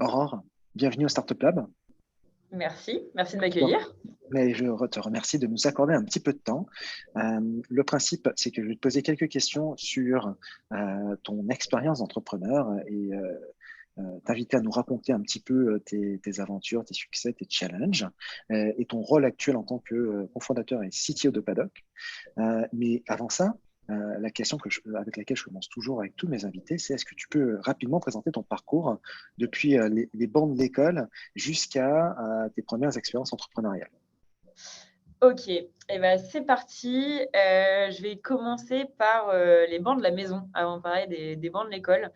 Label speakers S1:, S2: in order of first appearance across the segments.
S1: Aurore, bienvenue au Startup Lab.
S2: Merci de
S1: Bon,
S2: m'accueillir.
S1: mais je te remercie de nous accorder un petit peu de temps. Le principe, c'est que je vais te poser quelques questions sur ton expérience d'entrepreneur et t'inviter à nous raconter un petit peu tes aventures, tes succès, tes challenges et ton rôle actuel en tant que cofondateur et CTO de Paddock. Mais avant ça, la question avec laquelle je commence toujours avec tous mes invités, c'est est-ce que tu peux rapidement présenter ton parcours depuis les bancs de l'école jusqu'à tes premières expériences entrepreneuriales?
S2: Ok, ben, c'est parti. Je vais commencer par les bancs de la maison avant de parler des bancs de l'école.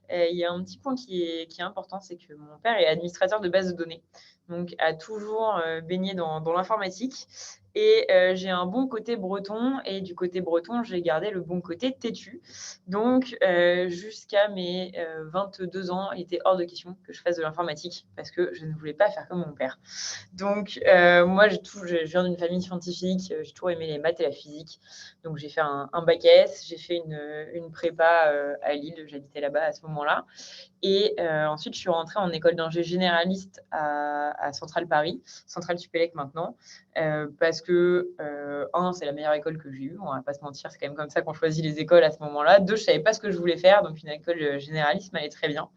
S2: Il y a un petit point qui est important, c'est que mon père est administrateur de base de données, donc a toujours baigné dans l'informatique. Et j'ai un bon côté breton, et du côté breton, j'ai gardé le bon côté têtu. Donc, jusqu'à mes 22 ans, il était hors de question que je fasse de l'informatique parce que je ne voulais pas faire comme mon père. Donc, moi, je viens d'une famille scientifique, j'ai toujours aimé les maths et la physique. Donc, j'ai fait un bac S, j'ai fait une prépa à Lille, j'habitais là-bas à ce moment-là. Et ensuite, je suis rentrée en école d'ingé généraliste à Centrale Paris, Centrale Supélec maintenant, parce que, un, c'est la meilleure école que j'ai eue, on va pas se mentir, c'est quand même comme ça qu'on choisit les écoles à ce moment-là. Deux, je savais pas ce que je voulais faire, donc une école généraliste m'allait très bien.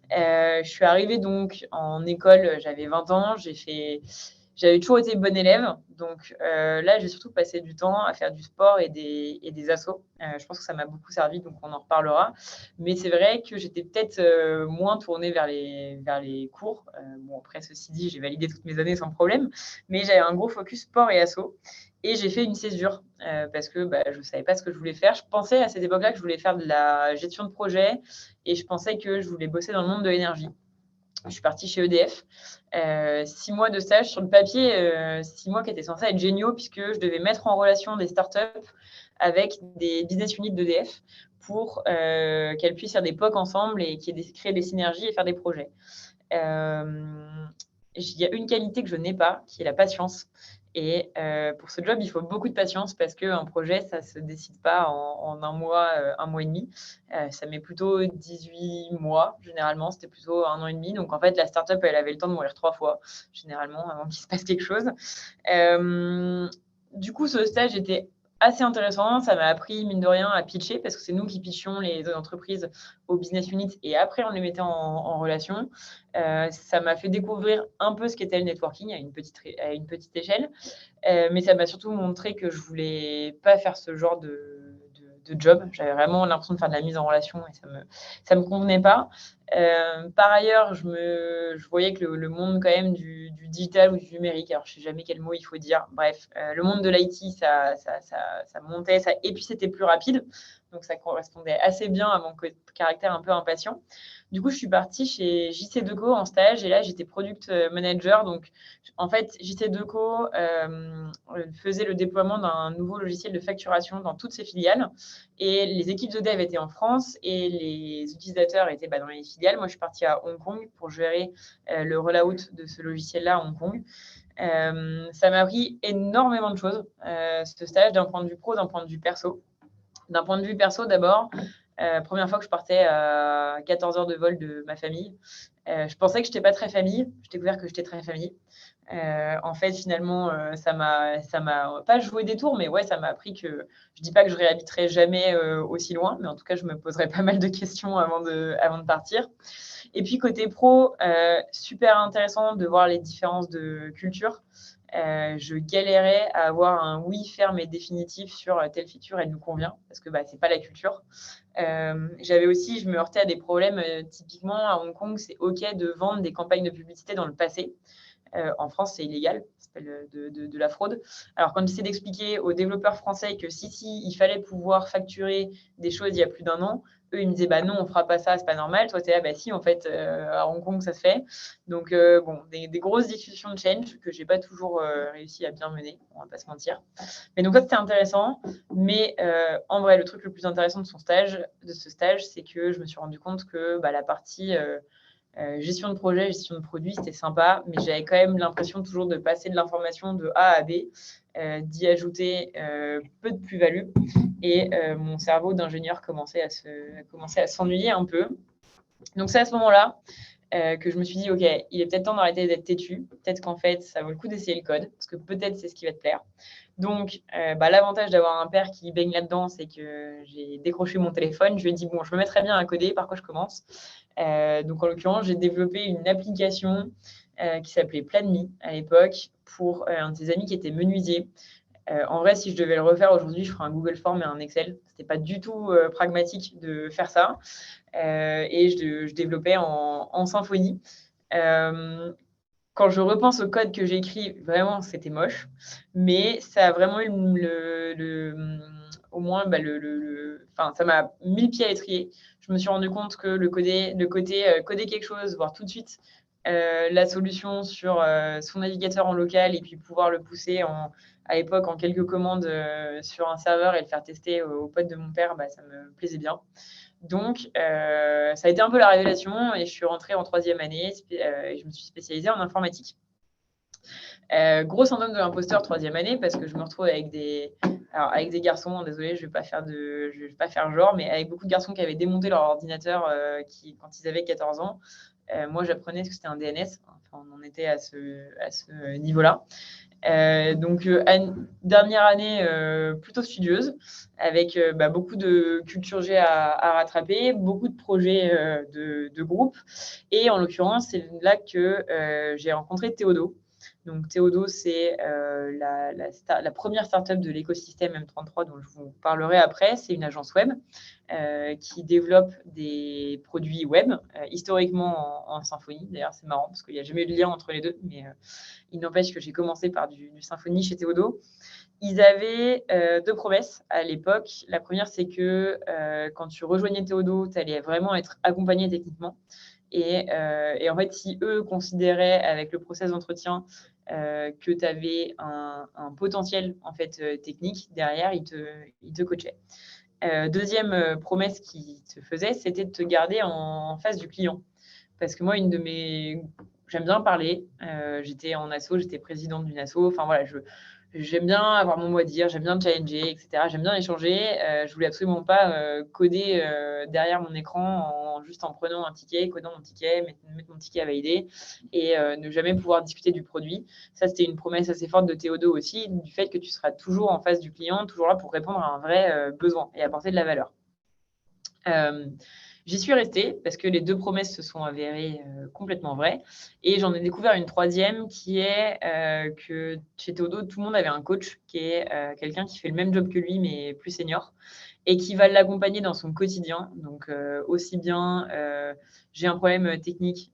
S2: Je suis arrivée donc en école, j'avais 20 ans, j'avais toujours été bonne élève. Donc là, j'ai surtout passé du temps à faire du sport et des assos. Je pense que ça m'a beaucoup servi, donc on en reparlera. Mais c'est vrai que j'étais peut-être moins tournée vers les cours. Bon, après, ceci dit, j'ai validé toutes mes années sans problème. Mais j'avais un gros focus sport et assos. Et j'ai fait une césure parce que je ne savais pas ce que je voulais faire. Je pensais à cette époque-là que je voulais faire de la gestion de projet et je pensais que je voulais bosser dans le monde de l'énergie. Je suis partie chez EDF. 6 mois de stage sur le papier, 6 mois qui étaient censés être géniaux puisque je devais mettre en relation des startups avec des business units d'EDF pour qu'elles puissent faire des POC ensemble et créer des synergies et faire des projets. Il y a une qualité que je n'ai pas, qui est la patience. Et pour ce job, il faut beaucoup de patience parce qu'un projet, ça ne se décide pas en un mois et demi. Ça met plutôt 18 mois, généralement. C'était plutôt 1 an et demi. Donc, en fait, la startup, elle avait le temps de mourir 3 fois, généralement, avant qu'il se passe quelque chose. Du coup, ce stage était assez intéressant. Ça m'a appris, mine de rien, à pitcher parce que c'est nous qui pitchions les entreprises aux business units et après, on les mettait en relation. Ça m'a fait découvrir un peu ce qu'était le networking à une petite échelle. Mais ça m'a surtout montré que je ne voulais pas faire ce genre de job. J'avais vraiment l'impression de faire de la mise en relation et ça me convenait pas. Par ailleurs, je voyais que le monde quand même du digital ou du numérique, alors je ne sais jamais quel mot il faut dire, bref, le monde de l'IT, ça montait, et puis c'était plus rapide, donc ça correspondait assez bien à mon caractère un peu impatient. Du coup, je suis partie chez JC Deco en stage et là, j'étais product manager. Donc, en fait, JC Deco faisait le déploiement d'un nouveau logiciel de facturation dans toutes ses filiales. Et les équipes de dev étaient en France et les utilisateurs étaient dans les filiales. Moi, je suis partie à Hong Kong pour gérer le rollout de ce logiciel-là à Hong Kong. Ça m'a appris énormément de choses, ce stage, d'un point de vue pro, d'un point de vue perso. D'un point de vue perso, d'abord, première fois que je partais à 14 heures de vol de ma famille. Je pensais que je n'étais pas très famille. J'ai découvert que j'étais très famille. En fait, finalement, ça m'a pas joué des tours, mais ouais, ça m'a appris que je dis pas que je réhabiterai jamais aussi loin, mais en tout cas, je me poserai pas mal de questions avant de partir. Et puis côté pro, super intéressant de voir les différences de culture. Je galérais à avoir un oui ferme et définitif sur telle feature, elle nous convient, parce que c'est pas la culture. J'avais aussi, je me heurtais à des problèmes, typiquement à Hong Kong, c'est OK de vendre des campagnes de publicité dans le passé. En France, c'est illégal, ça s'appelle de la fraude. Alors, quand j'essaie d'expliquer aux développeurs français que si, il fallait pouvoir facturer des choses il y a plus d'un an, eux, ils me disaient, non, on ne fera pas ça, c'est pas normal. Toi, tu es là, si, en fait, à Hong Kong, ça se fait. Donc, des grosses discussions de change que je n'ai pas toujours réussi à bien mener, on ne va pas se mentir. Mais donc, ça, c'était intéressant. Mais en vrai, le truc le plus intéressant de ce stage, c'est que je me suis rendu compte que la partie gestion de projet, gestion de produit, c'était sympa, mais j'avais quand même l'impression toujours de passer de l'information de A à B, d'y ajouter peu de plus-value. Et mon cerveau d'ingénieur commençait à s'ennuyer un peu. Donc c'est à ce moment-là que je me suis dit, OK, il est peut-être temps d'arrêter d'être têtu. Peut-être qu'en fait, ça vaut le coup d'essayer le code, parce que peut-être c'est ce qui va te plaire. Donc, l'avantage d'avoir un père qui baigne là-dedans, c'est que j'ai décroché mon téléphone. Je lui ai dit, bon, je me mettrais bien à coder, par quoi je commence? Donc, en l'occurrence, j'ai développé une application qui s'appelait PlanMe à l'époque pour un de ses amis qui était menuisier. En vrai, si je devais le refaire aujourd'hui, je ferais un Google Form et un Excel. C'était pas du tout pragmatique de faire ça. Et je développais en Symfony. Quand je repense au code que j'ai écrit, vraiment, c'était moche. Mais ça a vraiment eu au moins, enfin, ça m'a mis le pied à l'étrier. Je me suis rendu compte que le côté coder quelque chose, voir tout de suite la solution sur son navigateur en local et puis pouvoir le pousser à l'époque en quelques commandes sur un serveur et le faire tester aux potes de mon père, ça me plaisait bien. Donc, ça a été un peu la révélation et je suis rentrée en troisième année et je me suis spécialisée en informatique. Gros syndrome de l'imposteur troisième année parce que je me retrouve avec des garçons, désolé, je vais pas faire genre, mais avec beaucoup de garçons qui avaient démonté leur ordinateur quand ils avaient 14 ans. Moi, j'apprenais ce que c'était un DNS. Enfin, on en était à ce niveau-là. Donc, dernière année plutôt studieuse, avec beaucoup de culture G à rattraper, beaucoup de projets de groupe. Et en l'occurrence, c'est là que j'ai rencontré Théodo. Donc, Théodo, c'est la première startup de l'écosystème M33 dont je vous parlerai après. C'est une agence web qui développe des produits web, historiquement en Symfony. D'ailleurs, c'est marrant parce qu'il n'y a jamais eu de lien entre les deux, mais il n'empêche que j'ai commencé par du Symfony chez Théodo. Ils avaient deux promesses à l'époque. La première, c'est que quand tu rejoignais Théodo, tu allais vraiment être accompagné techniquement. Et en fait, si eux considéraient avec le process d'entretien que tu avais un potentiel en fait, technique, derrière, ils te coachaient. Deuxième promesse qu'ils te faisaient, c'était de te garder en face du client. Parce que moi, j'aime bien parler. J'étais en asso, j'étais présidente d'une asso. Enfin voilà, j'aime bien avoir mon mot à dire, j'aime bien challenger, etc. J'aime bien échanger. Je voulais absolument pas coder derrière mon écran juste en prenant un ticket, codant mon ticket, mettre mon ticket à valider et ne jamais pouvoir discuter du produit. Ça, c'était une promesse assez forte de Théodo aussi, du fait que tu seras toujours en face du client, toujours là pour répondre à un vrai besoin et apporter de la valeur. J'y suis restée parce que les deux promesses se sont avérées complètement vraies. Et j'en ai découvert une troisième qui est que chez Théodo, tout le monde avait un coach qui est quelqu'un qui fait le même job que lui, mais plus senior, et qui va l'accompagner dans son quotidien. Donc, aussi bien, j'ai un problème technique,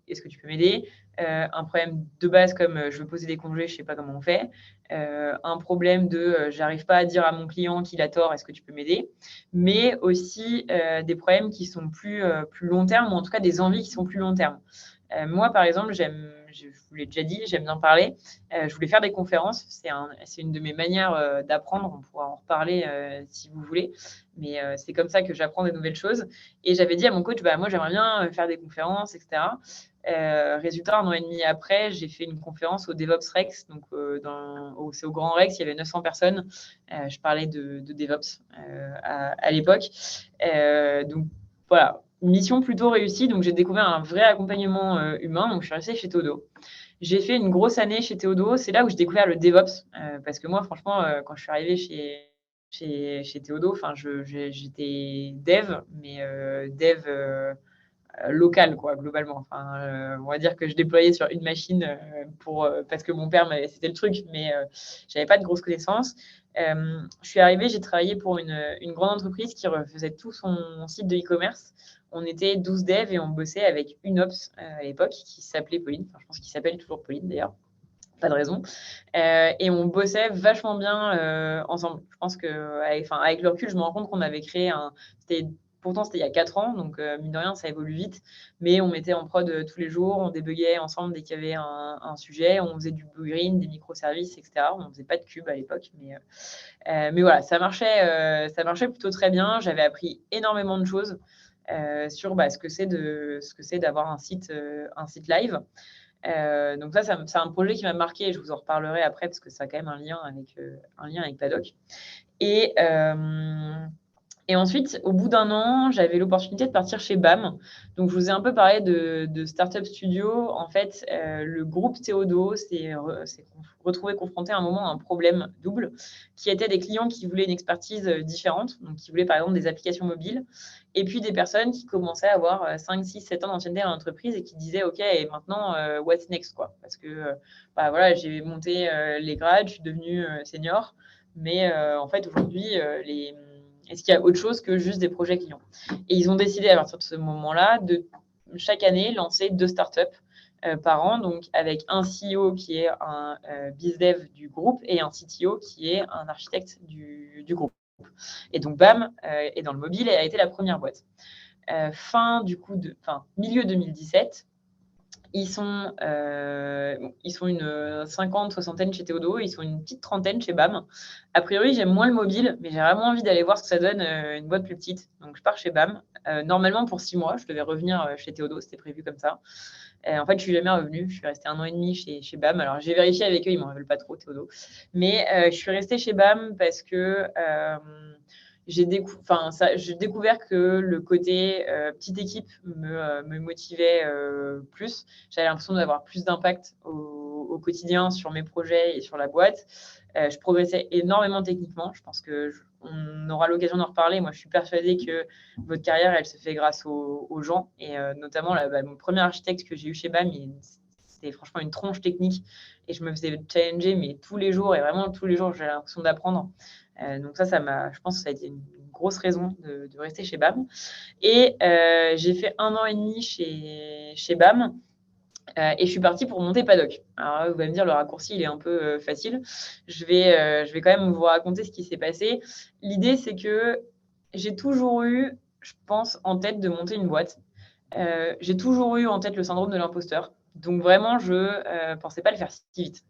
S2: est-ce que tu peux m'aider? Un problème de base comme je veux poser des congés, je ne sais pas comment on fait. Un problème de j'arrive pas à dire à mon client qu'il a tort, est-ce que tu peux m'aider? Mais aussi des problèmes qui sont plus long terme, ou en tout cas des envies qui sont plus long terme. Moi, par exemple, je vous l'ai déjà dit, j'aime bien parler. Je voulais faire des conférences. C'est une de mes manières d'apprendre. On pourra en reparler si vous voulez. Mais c'est comme ça que j'apprends des nouvelles choses. Et j'avais dit à mon coach, moi, j'aimerais bien faire des conférences, etc. Résultat, 1 an et demi après, j'ai fait une conférence au DevOps Rex. Donc, c'est au Grand Rex, il y avait 900 personnes. Je parlais de DevOps à l'époque. Donc, voilà, mission plutôt réussie. Donc, j'ai découvert un vrai accompagnement humain. Donc, je suis restée chez Théodo. J'ai fait une grosse année chez Théodo. C'est là où j'ai découvert le DevOps. Parce que moi, franchement, quand je suis arrivée chez Théodo, j'étais dev, mais dev local, quoi, globalement. Enfin, on va dire que je déployais sur une machine parce que mon père, c'était le truc, mais j'avais pas de grosses connaissances. Je suis arrivée, j'ai travaillé pour une grande entreprise qui refaisait tout son site de e-commerce. On était 12 devs et on bossait avec une ops à l'époque qui s'appelait Pauline. Enfin, je pense qu'il s'appelle toujours Pauline d'ailleurs. Pas de raison. Et on bossait vachement bien ensemble. Je pense avec le recul, je me rends compte qu'on avait créé Pourtant, c'était il y a 4 ans, donc mine de rien, ça évolue vite. Mais on mettait en prod tous les jours, on débuguait ensemble dès qu'il y avait un sujet, on faisait du blue green, des microservices, etc. On ne faisait pas de cube à l'époque, mais voilà, ça marchait plutôt très bien. J'avais appris énormément de choses sur ce que c'est d'avoir un site live. Donc ça, c'est un projet qui m'a marqué. Je vous en reparlerai après parce que ça a quand même un lien avec Padoc. Et Et ensuite, au bout d'un an, j'avais l'opportunité de partir chez BAM. Donc, je vous ai un peu parlé de Startup Studio. En fait, le groupe Théodo s'est retrouvé confronté à un moment à un problème double, qui était des clients qui voulaient une expertise différente, donc qui voulaient par exemple des applications mobiles, et puis des personnes qui commençaient à avoir 5, 6, 7 ans d'ancienneté dans l'entreprise et qui disaient OK, et maintenant, what's next quoi. Parce que voilà, j'ai monté les grades, je suis devenue senior, mais en fait, aujourd'hui, est-ce qu'il y a autre chose que juste des projets clients? Et ils ont décidé à partir de ce moment-là de chaque année lancer 2 startups par an, donc avec un CEO qui est un bizdev du groupe et un CTO qui est un architecte du groupe. Et donc BAM est dans le mobile et a été la première boîte. Milieu 2017, ils sont une 50, soixantaine chez Théodo, ils sont une petite trentaine chez BAM. A priori, j'aime moins le mobile, mais j'ai vraiment envie d'aller voir ce que ça donne une boîte plus petite. Donc, je pars chez BAM. Normalement, pour 6 mois, je devais revenir chez Théodo, c'était prévu comme ça. En fait, je suis jamais revenue. Je suis restée 1 an et demi chez BAM. Alors, j'ai vérifié avec eux, ils m'en veulent pas trop, Théodo. Mais je suis restée chez BAM parce que j'ai découvert que le côté petite équipe me motivait plus. J'avais l'impression d'avoir plus d'impact au quotidien sur mes projets et sur la boîte. Je progressais énormément techniquement. Je pense qu'on aura l'occasion d'en reparler. Moi, je suis persuadée que votre carrière, elle se fait grâce aux gens. Et notamment, mon premier architecte que j'ai eu chez BAM, c'était franchement une tronche technique. Et je me faisais challenger, mais tous les jours. Et vraiment, tous les jours, j'avais l'impression d'apprendre. Donc je pense que ça a été une grosse raison de rester chez BAM. Et j'ai fait 1 an et demi chez BAM. Et je suis partie pour monter Paddock. Alors là, vous allez me dire, le raccourci, il est un peu facile. Je vais quand même vous raconter ce qui s'est passé. L'idée, c'est que j'ai toujours eu, je pense, en tête de monter une boîte. J'ai toujours eu en tête le syndrome de l'imposteur. Donc vraiment, je ne pensais pas le faire si vite.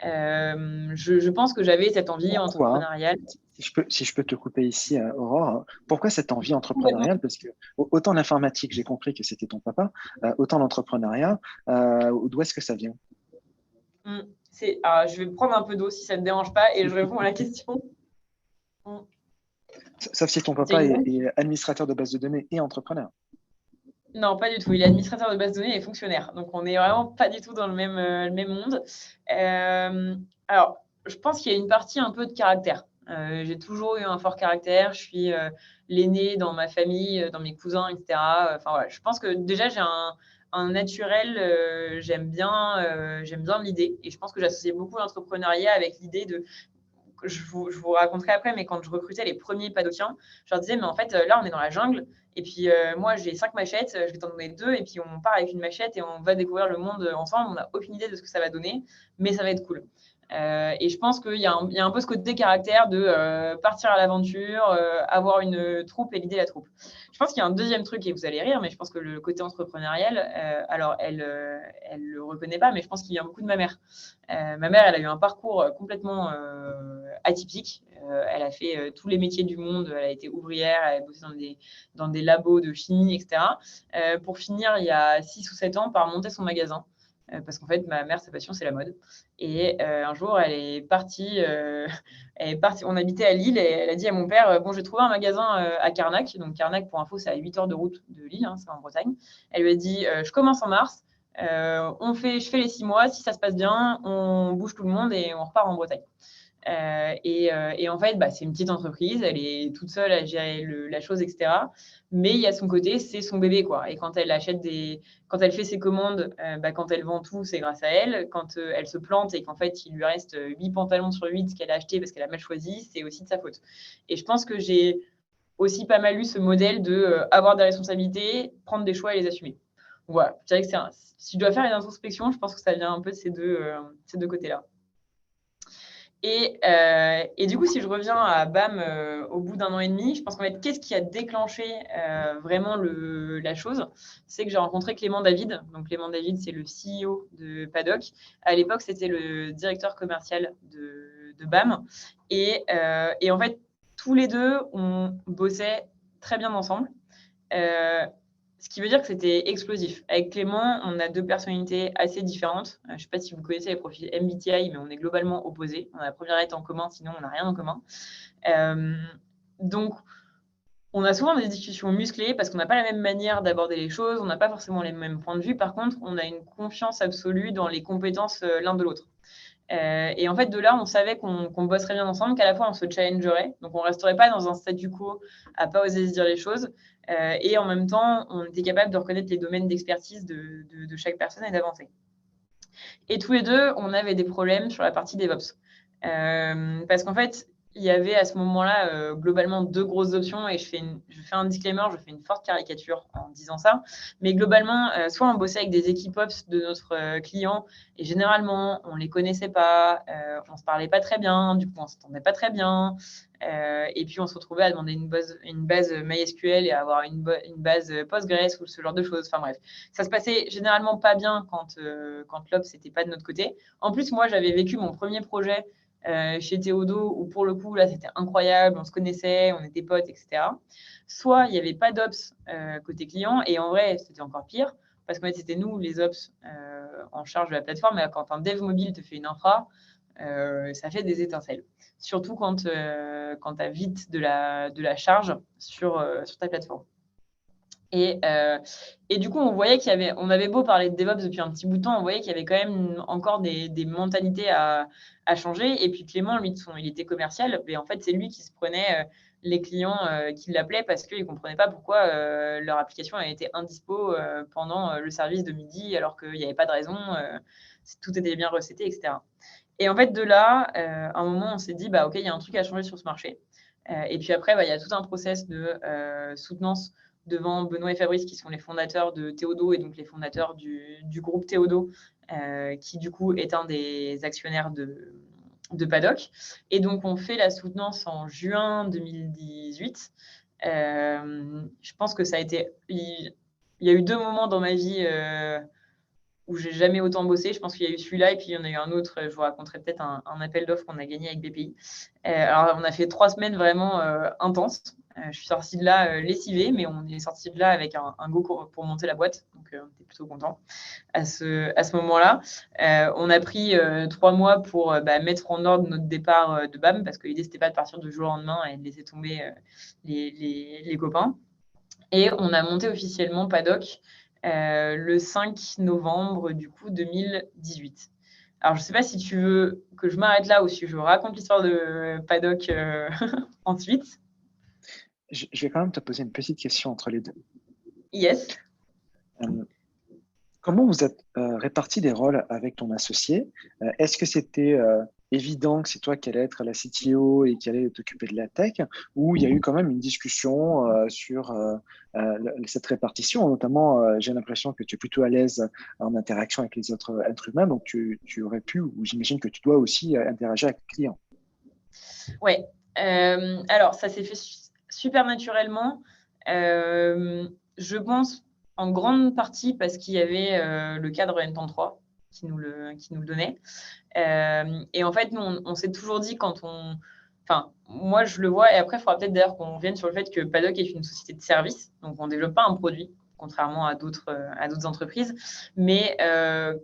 S2: Je pense que j'avais cette envie
S1: Pourquoi?
S2: entrepreneuriale.
S1: Si je peux te couper ici, Aurore, pourquoi cette envie entrepreneuriale? Parce que autant l'informatique, j'ai compris que c'était ton papa, autant l'entrepreneuriat, d'où est-ce que ça vient?
S2: Je vais prendre un peu d'eau si ça ne te dérange pas et je réponds à la question.
S1: Sauf si ton papa est administrateur de base de données et entrepreneur.
S2: Non, pas du tout. Il est administrateur de base de données et fonctionnaire. Donc, on n'est vraiment pas du tout dans le même monde. Alors, je pense qu'il y a une partie un peu de caractère. J'ai toujours eu un fort caractère. Je suis l'aîné dans ma famille, dans mes cousins, etc. Enfin, voilà. Je pense que déjà, j'ai un naturel. J'aime bien l'idée. Et je pense que j'associe beaucoup l'entrepreneuriat avec l'idée de je vous raconterai après, mais quand je recrutais les premiers paddockiens, je leur disais, mais en fait, là, on est dans la jungle. Et puis, moi, j'ai 5 machettes, je vais t'en donner 2. Et puis, on part avec une machette et on va découvrir le monde ensemble. On n'a aucune idée de ce que ça va donner, mais ça va être cool. Et je pense qu'il y a un peu ce côté caractère de partir à l'aventure, avoir une troupe et l'idée de la troupe. Je pense qu'il y a un deuxième truc, et vous allez rire, mais je pense que le côté entrepreneurial, alors elle le reconnaît pas, mais je pense qu'il vient beaucoup de ma mère. Ma mère, elle a eu un parcours complètement atypique. Elle a fait tous les métiers du monde. Elle a été ouvrière, elle a bossé dans des labos de chimie, etc. Pour finir, il y a 6 ou 7 ans, par monter son magasin. Parce qu'en fait, ma mère, sa passion, c'est la mode. Et un jour, elle est partie. On habitait à Lille et elle a dit à mon père, bon, je vais trouver un magasin à Carnac. Donc, Carnac, pour info, c'est à 8 heures de route de Lille, hein, c'est en Bretagne. Elle lui a dit, je commence en mars. Je fais les 6 mois. Si ça se passe bien, on bouge tout le monde et on repart en Bretagne. Et en fait, c'est une petite entreprise, elle est toute seule à gérer la chose, etc. Mais il y a son côté, c'est son bébé, quoi. Et quand elle quand elle fait ses commandes, quand elle vend tout, c'est grâce à elle. Quand elle se plante et qu'en fait, il lui reste 8 pantalons sur 8 qu'elle a acheté parce qu'elle a mal choisi, c'est aussi de sa faute. Et je pense que j'ai aussi pas mal eu ce modèle de avoir des responsabilités, prendre des choix et les assumer. Voilà, je dirais que si je dois faire une introspection, je pense que ça vient un peu de ces deux côtés-là. Et du coup, si je reviens à BAM au bout d'1 an et demi, je pense qu'en fait, qu'est-ce qui a déclenché vraiment la chose? C'est que j'ai rencontré Clément David. Donc, Clément David, c'est le CEO de Paddock. À l'époque, c'était le directeur commercial de BAM. Et en fait, tous les deux, on bossait très bien ensemble. Ce qui veut dire que c'était explosif. Avec Clément, on a 2 personnalités assez différentes. Je ne sais pas si vous connaissez les profils MBTI, mais on est globalement opposés. On a la première lettre en commun, sinon on n'a rien en commun. Donc, On a souvent des discussions musclées parce qu'on n'a pas la même manière d'aborder les choses, on n'a pas forcément les mêmes points de vue. Par contre, on a une confiance absolue dans les compétences l'un de l'autre. Et en fait, de là, on savait qu'on bosserait bien ensemble, qu'à la fois, on se challengerait. Donc, on ne resterait pas dans un statu quo à pas oser se dire les choses. Et en même temps, on était capable de reconnaître les domaines d'expertise de chaque personne et d'avancer. Et tous les deux, on avait des problèmes sur la partie DevOps. Parce qu'en fait, il y avait à ce moment-là globalement 2 grosses options et je fais un disclaimer, je fais une forte caricature en disant ça. Mais globalement, soit on bossait avec des équipes ops de notre client et généralement, on ne les connaissait pas, on ne se parlait pas très bien, du coup, on ne s'entendait pas très bien. Et puis, on se retrouvait à demander une base MySQL et à avoir une base Postgres ou ce genre de choses. Enfin bref, ça se passait généralement pas bien quand l'ops n'était pas de notre côté. En plus, moi, j'avais vécu mon premier projet chez Théodo, où pour le coup, là, c'était incroyable, on se connaissait, on était potes, etc. Soit il n'y avait pas d'ops côté client, et en vrai, c'était encore pire, parce qu'en fait, c'était nous, les ops, en charge de la plateforme, et quand un dev mobile te fait une infra, ça fait des étincelles. Surtout quand tu as vite de la charge sur ta plateforme. Et du coup, on voyait on avait beau parler de DevOps depuis un petit bout de temps, on voyait qu'il y avait quand même encore des mentalités à changer. Et puis Clément, lui, il était commercial, mais en fait, c'est lui qui se prenait les clients qui l'appelaient parce qu'ils ne comprenaient pas pourquoi leur application avait été indispo pendant le service de midi, alors qu'il n'y avait pas de raison, tout était bien recetté, etc. Et en fait, de là, à un moment, on s'est dit, bah, OK, il y a un truc à changer sur ce marché. Et puis après, il y a tout un process de soutenance devant Benoît et Fabrice, qui sont les fondateurs de Théodo et donc les fondateurs du groupe Théodo, qui du coup est un des actionnaires de Paddock. Et donc, on fait la soutenance en juin 2018. Je pense que ça a été... Il y a eu 2 moments dans ma vie où j'ai jamais autant bossé. Je pense qu'il y a eu celui-là et puis il y en a eu un autre. Je vous raconterai peut-être un appel d'offres qu'on a gagné avec BPI. Alors, on a fait 3 semaines vraiment intenses. Je suis sortie de là lessivée, mais on est sorti de là avec un go pour monter la boîte. Donc, on était plutôt contents à ce moment-là. On a pris 3 mois pour mettre en ordre notre départ de BAM, parce que l'idée, c'était pas de partir du jour au lendemain et de laisser tomber les copains. Et on a monté officiellement Paddock le 5 novembre du coup 2018. Alors, je ne sais pas si tu veux que je m'arrête là ou si je raconte l'histoire de Paddock ensuite.
S1: Je vais quand même te poser une petite question entre les deux.
S2: Yes.
S1: Comment vous êtes répartis les rôles avec ton associé? Est-ce que c'était évident que c'est toi qui allais être la CTO et qui allait t'occuper de la tech, ou il y a eu quand même une discussion sur cette répartition? Notamment, j'ai l'impression que tu es plutôt à l'aise en interaction avec les autres êtres humains, donc tu aurais pu, ou j'imagine que tu dois aussi interagir avec les clients.
S2: Ouais. Alors, ça s'est fait super naturellement. Je pense en grande partie parce qu'il y avait le cadre N33 qui nous le donnait. Et en fait, nous, on s'est toujours dit Enfin, moi, je le vois, et après, il faudra peut-être d'ailleurs qu'on revienne sur le fait que Paddock est une société de service, donc on ne développe pas un produit, contrairement à d'autres entreprises. Mais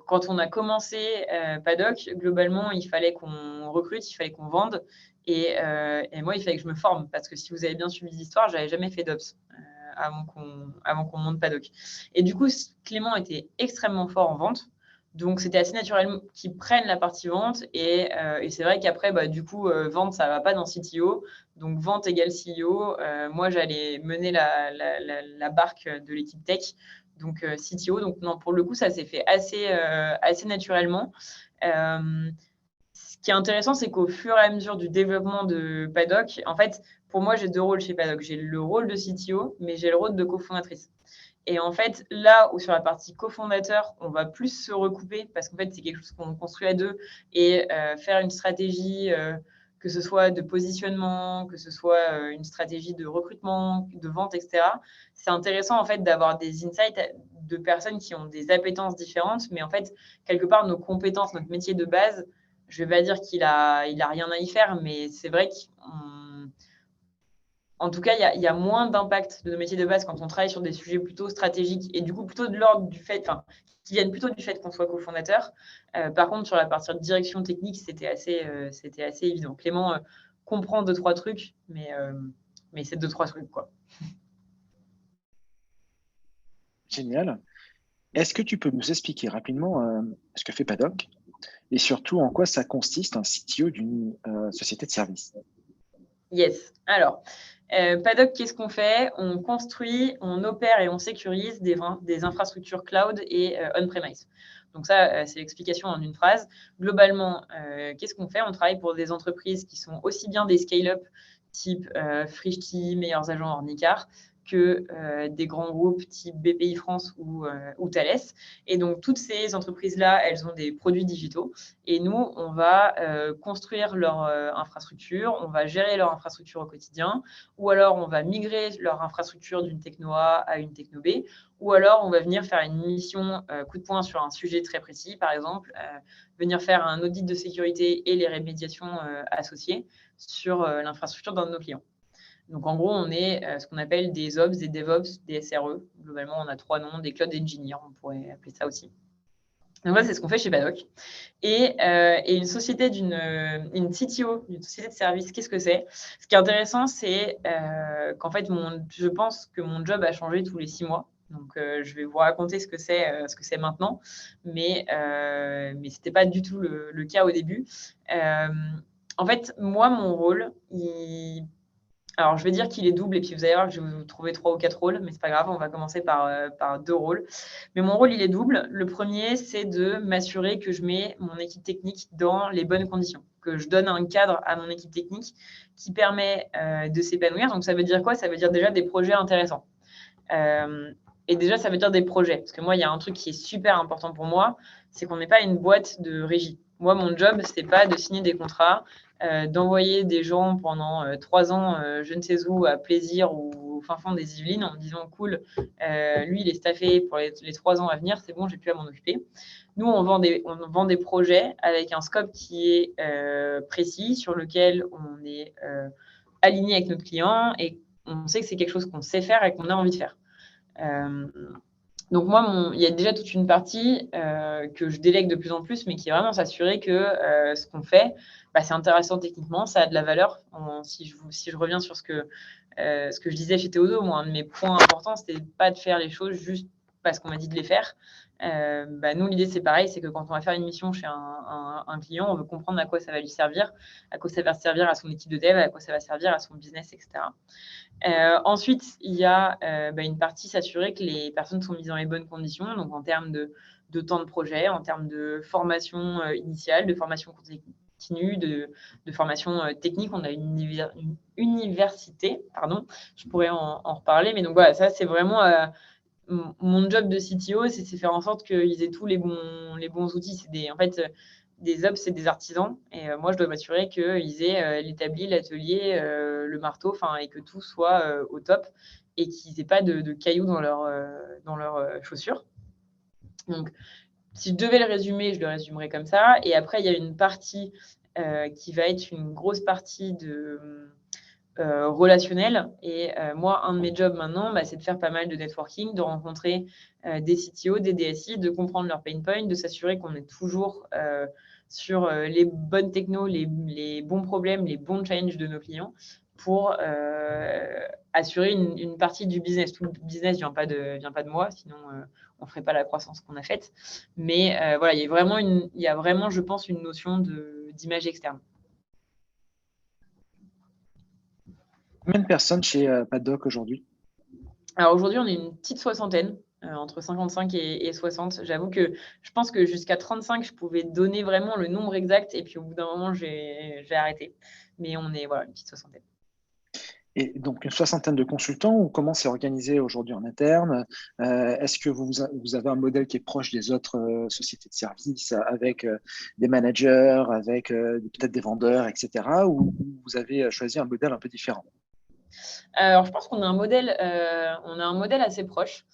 S2: quand on a commencé Paddock, globalement, il fallait qu'on recrute, il fallait qu'on vende, et moi, il fallait que je me forme, parce que si vous avez bien suivi l'histoire, je n'avais jamais fait d'ops avant qu'on monte Paddock. Et du coup, Clément était extrêmement fort en vente. Donc, c'était assez naturel qu'ils prennent la partie vente. Et c'est vrai qu'après, du coup, vente, ça ne va pas dans CTO. Donc, vente égale CEO. Moi, j'allais mener la barque de l'équipe tech. Donc, CTO. Donc, non, pour le coup, ça s'est fait assez naturellement. Ce qui est intéressant, c'est qu'au fur et à mesure du développement de Paddock, en fait, pour moi, j'ai 2 rôles chez Paddock. J'ai le rôle de CTO, mais j'ai le rôle de cofondatrice. Et en fait, là où sur la partie cofondateur, on va plus se recouper parce qu'en fait, c'est quelque chose qu'on construit à 2 et faire une stratégie, que ce soit de positionnement, que ce soit une stratégie de recrutement, de vente, etc. C'est intéressant en fait d'avoir des insights de personnes qui ont des appétences différentes, mais en fait, quelque part, nos compétences, notre métier de base, je ne vais pas dire qu'il a rien à y faire, mais c'est vrai qu'en tout cas, il y a moins d'impact de nos métiers de base quand on travaille sur des sujets plutôt stratégiques et du coup plutôt de l'ordre du fait, qui viennent plutôt du fait qu'on soit cofondateur. Par contre, sur la partie de direction technique, c'était assez évident. Clément comprend 2-3 trucs, mais Mais c'est 2-3 trucs, quoi.
S1: Génial. Est-ce que tu peux nous expliquer rapidement ce que fait Paddock et surtout en quoi ça consiste un CTO d'une société de service?
S2: Yes. Alors, Paddock, qu'est-ce qu'on fait? On construit, on opère et on sécurise des infrastructures cloud et on-premise. Donc ça, c'est l'explication en une phrase. Globalement, qu'est-ce qu'on fait? On travaille pour des entreprises qui sont aussi bien des scale-up type Frishti, Meilleurs Agents, Ornicar, que des grands groupes type BPI France ou Thales. Et donc, toutes ces entreprises-là, elles ont des produits digitaux. Et nous, on va construire leur infrastructure, on va gérer leur infrastructure au quotidien, ou alors on va migrer leur infrastructure d'une techno A à une techno B, ou alors on va venir faire une mission coup de poing sur un sujet très précis, par exemple, venir faire un audit de sécurité et les rémédiations associées sur l'infrastructure d'un de nos clients. Donc, en gros, on est ce qu'on appelle des Ops, des DevOps, des SRE. Globalement, on a 3 noms, des Cloud Engineers, on pourrait appeler ça aussi. Donc, voilà, c'est ce qu'on fait chez Paddock. Et une société une CTO, une société de service, qu'est-ce que c'est? Ce qui est intéressant, c'est qu'en fait, je pense que mon job a changé tous les 6 mois. Donc, je vais vous raconter ce que c'est maintenant. Mais ce n'était pas du tout le cas au début. En fait, moi, mon rôle, alors, je vais dire qu'il est double et puis vous allez voir que je vais vous trouver 3 ou 4 rôles, mais c'est pas grave, on va commencer par 2 rôles. Mais mon rôle, il est double. Le premier, c'est de m'assurer que je mets mon équipe technique dans les bonnes conditions, que je donne un cadre à mon équipe technique qui permet de s'épanouir. Donc, ça veut dire quoi? Ça veut dire déjà des projets intéressants. Et déjà, ça veut dire des projets. Parce que moi, il y a un truc qui est super important pour moi, c'est qu'on n'est pas une boîte de régie. Moi, mon job, c'est pas de signer des contrats, d'envoyer des gens pendant 3 ans, je ne sais où, à plaisir ou au fin fond des Yvelines, en me disant cool, lui, il est staffé pour les 3 ans à venir, c'est bon, j'ai plus à m'en occuper. Nous, on vend des projets avec un scope qui est précis, sur lequel on est aligné avec notre client et on sait que c'est quelque chose qu'on sait faire et qu'on a envie de faire. Donc moi, il y a déjà toute une partie que je délègue de plus en plus, mais qui est vraiment s'assurer que ce qu'on fait, c'est intéressant techniquement, ça a de la valeur. Si je reviens sur ce que je disais chez Théodo, moi, un de mes points importants, c'était pas de faire les choses juste parce qu'on m'a dit de les faire. Nous, l'idée, c'est pareil, c'est que quand on va faire une mission chez un client, on veut comprendre à quoi ça va lui servir, à quoi ça va servir à son équipe de dev, à quoi ça va servir à son business, etc. Ensuite, il y a une partie s'assurer que les personnes sont mises dans les bonnes conditions, donc en termes de temps de projet, en termes de formation initiale, de formation continue, de formation technique. On a une université, pardon, je pourrais en reparler, mais donc voilà, ça c'est vraiment mon job de CTO, c'est faire en sorte qu'ils aient tous les bons outils. En fait, des ops, c'est des artisans. Et moi, je dois m'assurer qu'ils aient l'établi, l'atelier, le marteau, et que tout soit au top et qu'ils n'aient pas de cailloux dans leurs chaussures. Donc, si je devais le résumer, je le résumerais comme ça. Et après, il y a une partie qui va être une grosse partie relationnel. Et moi, un de mes jobs maintenant, c'est de faire pas mal de networking, de rencontrer des CTO, des DSI, de comprendre leurs pain points, de s'assurer qu'on est toujours sur les bonnes technos, les bons problèmes, les bons challenges de nos clients pour assurer une partie du business. Tout le business vient pas de moi, sinon on ne ferait pas la croissance qu'on a faite. Mais voilà, il y a vraiment, je pense, une notion d'image externe.
S1: Combien de personnes chez Paddock aujourd'hui?
S2: Alors aujourd'hui, on est une petite soixantaine, entre 55 et 60. J'avoue que je pense que jusqu'à 35, je pouvais donner vraiment le nombre exact et puis au bout d'un moment, j'ai arrêté. Mais on est voilà, une petite soixantaine.
S1: Et donc une soixantaine de consultants, ou comment c'est organisé aujourd'hui en interne? Est-ce que vous avez un modèle qui est proche des autres sociétés de services avec des managers, avec peut-être des vendeurs, etc. ou vous avez choisi un modèle un peu différent?
S2: Alors je pense qu'on a un modèle assez proche.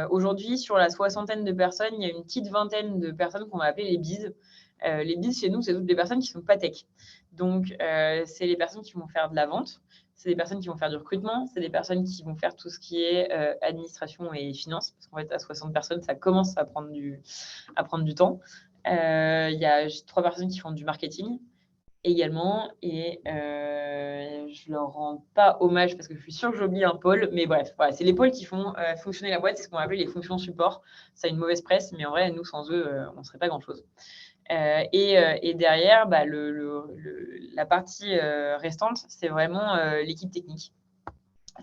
S2: Aujourd'hui, sur la soixantaine de personnes, il y a une petite vingtaine de personnes qu'on va appeler les bises. Les bises, chez nous, c'est toutes des personnes qui ne sont pas tech. Donc, c'est les personnes qui vont faire de la vente, c'est des personnes qui vont faire du recrutement, c'est des personnes qui vont faire tout ce qui est administration et finance, parce qu'en fait, à 60 personnes, ça commence à prendre du temps. Il y a 3 personnes qui font du marketing, également. Et je leur rends pas hommage parce que je suis sûre que j'oublie un pôle. Mais bref, voilà, c'est les pôles qui font fonctionner la boîte. C'est ce qu'on appelle les fonctions support. Ça a une mauvaise presse, mais en vrai, nous, sans eux, on ne serait pas grand-chose. Et derrière, la partie restante, c'est vraiment l'équipe technique.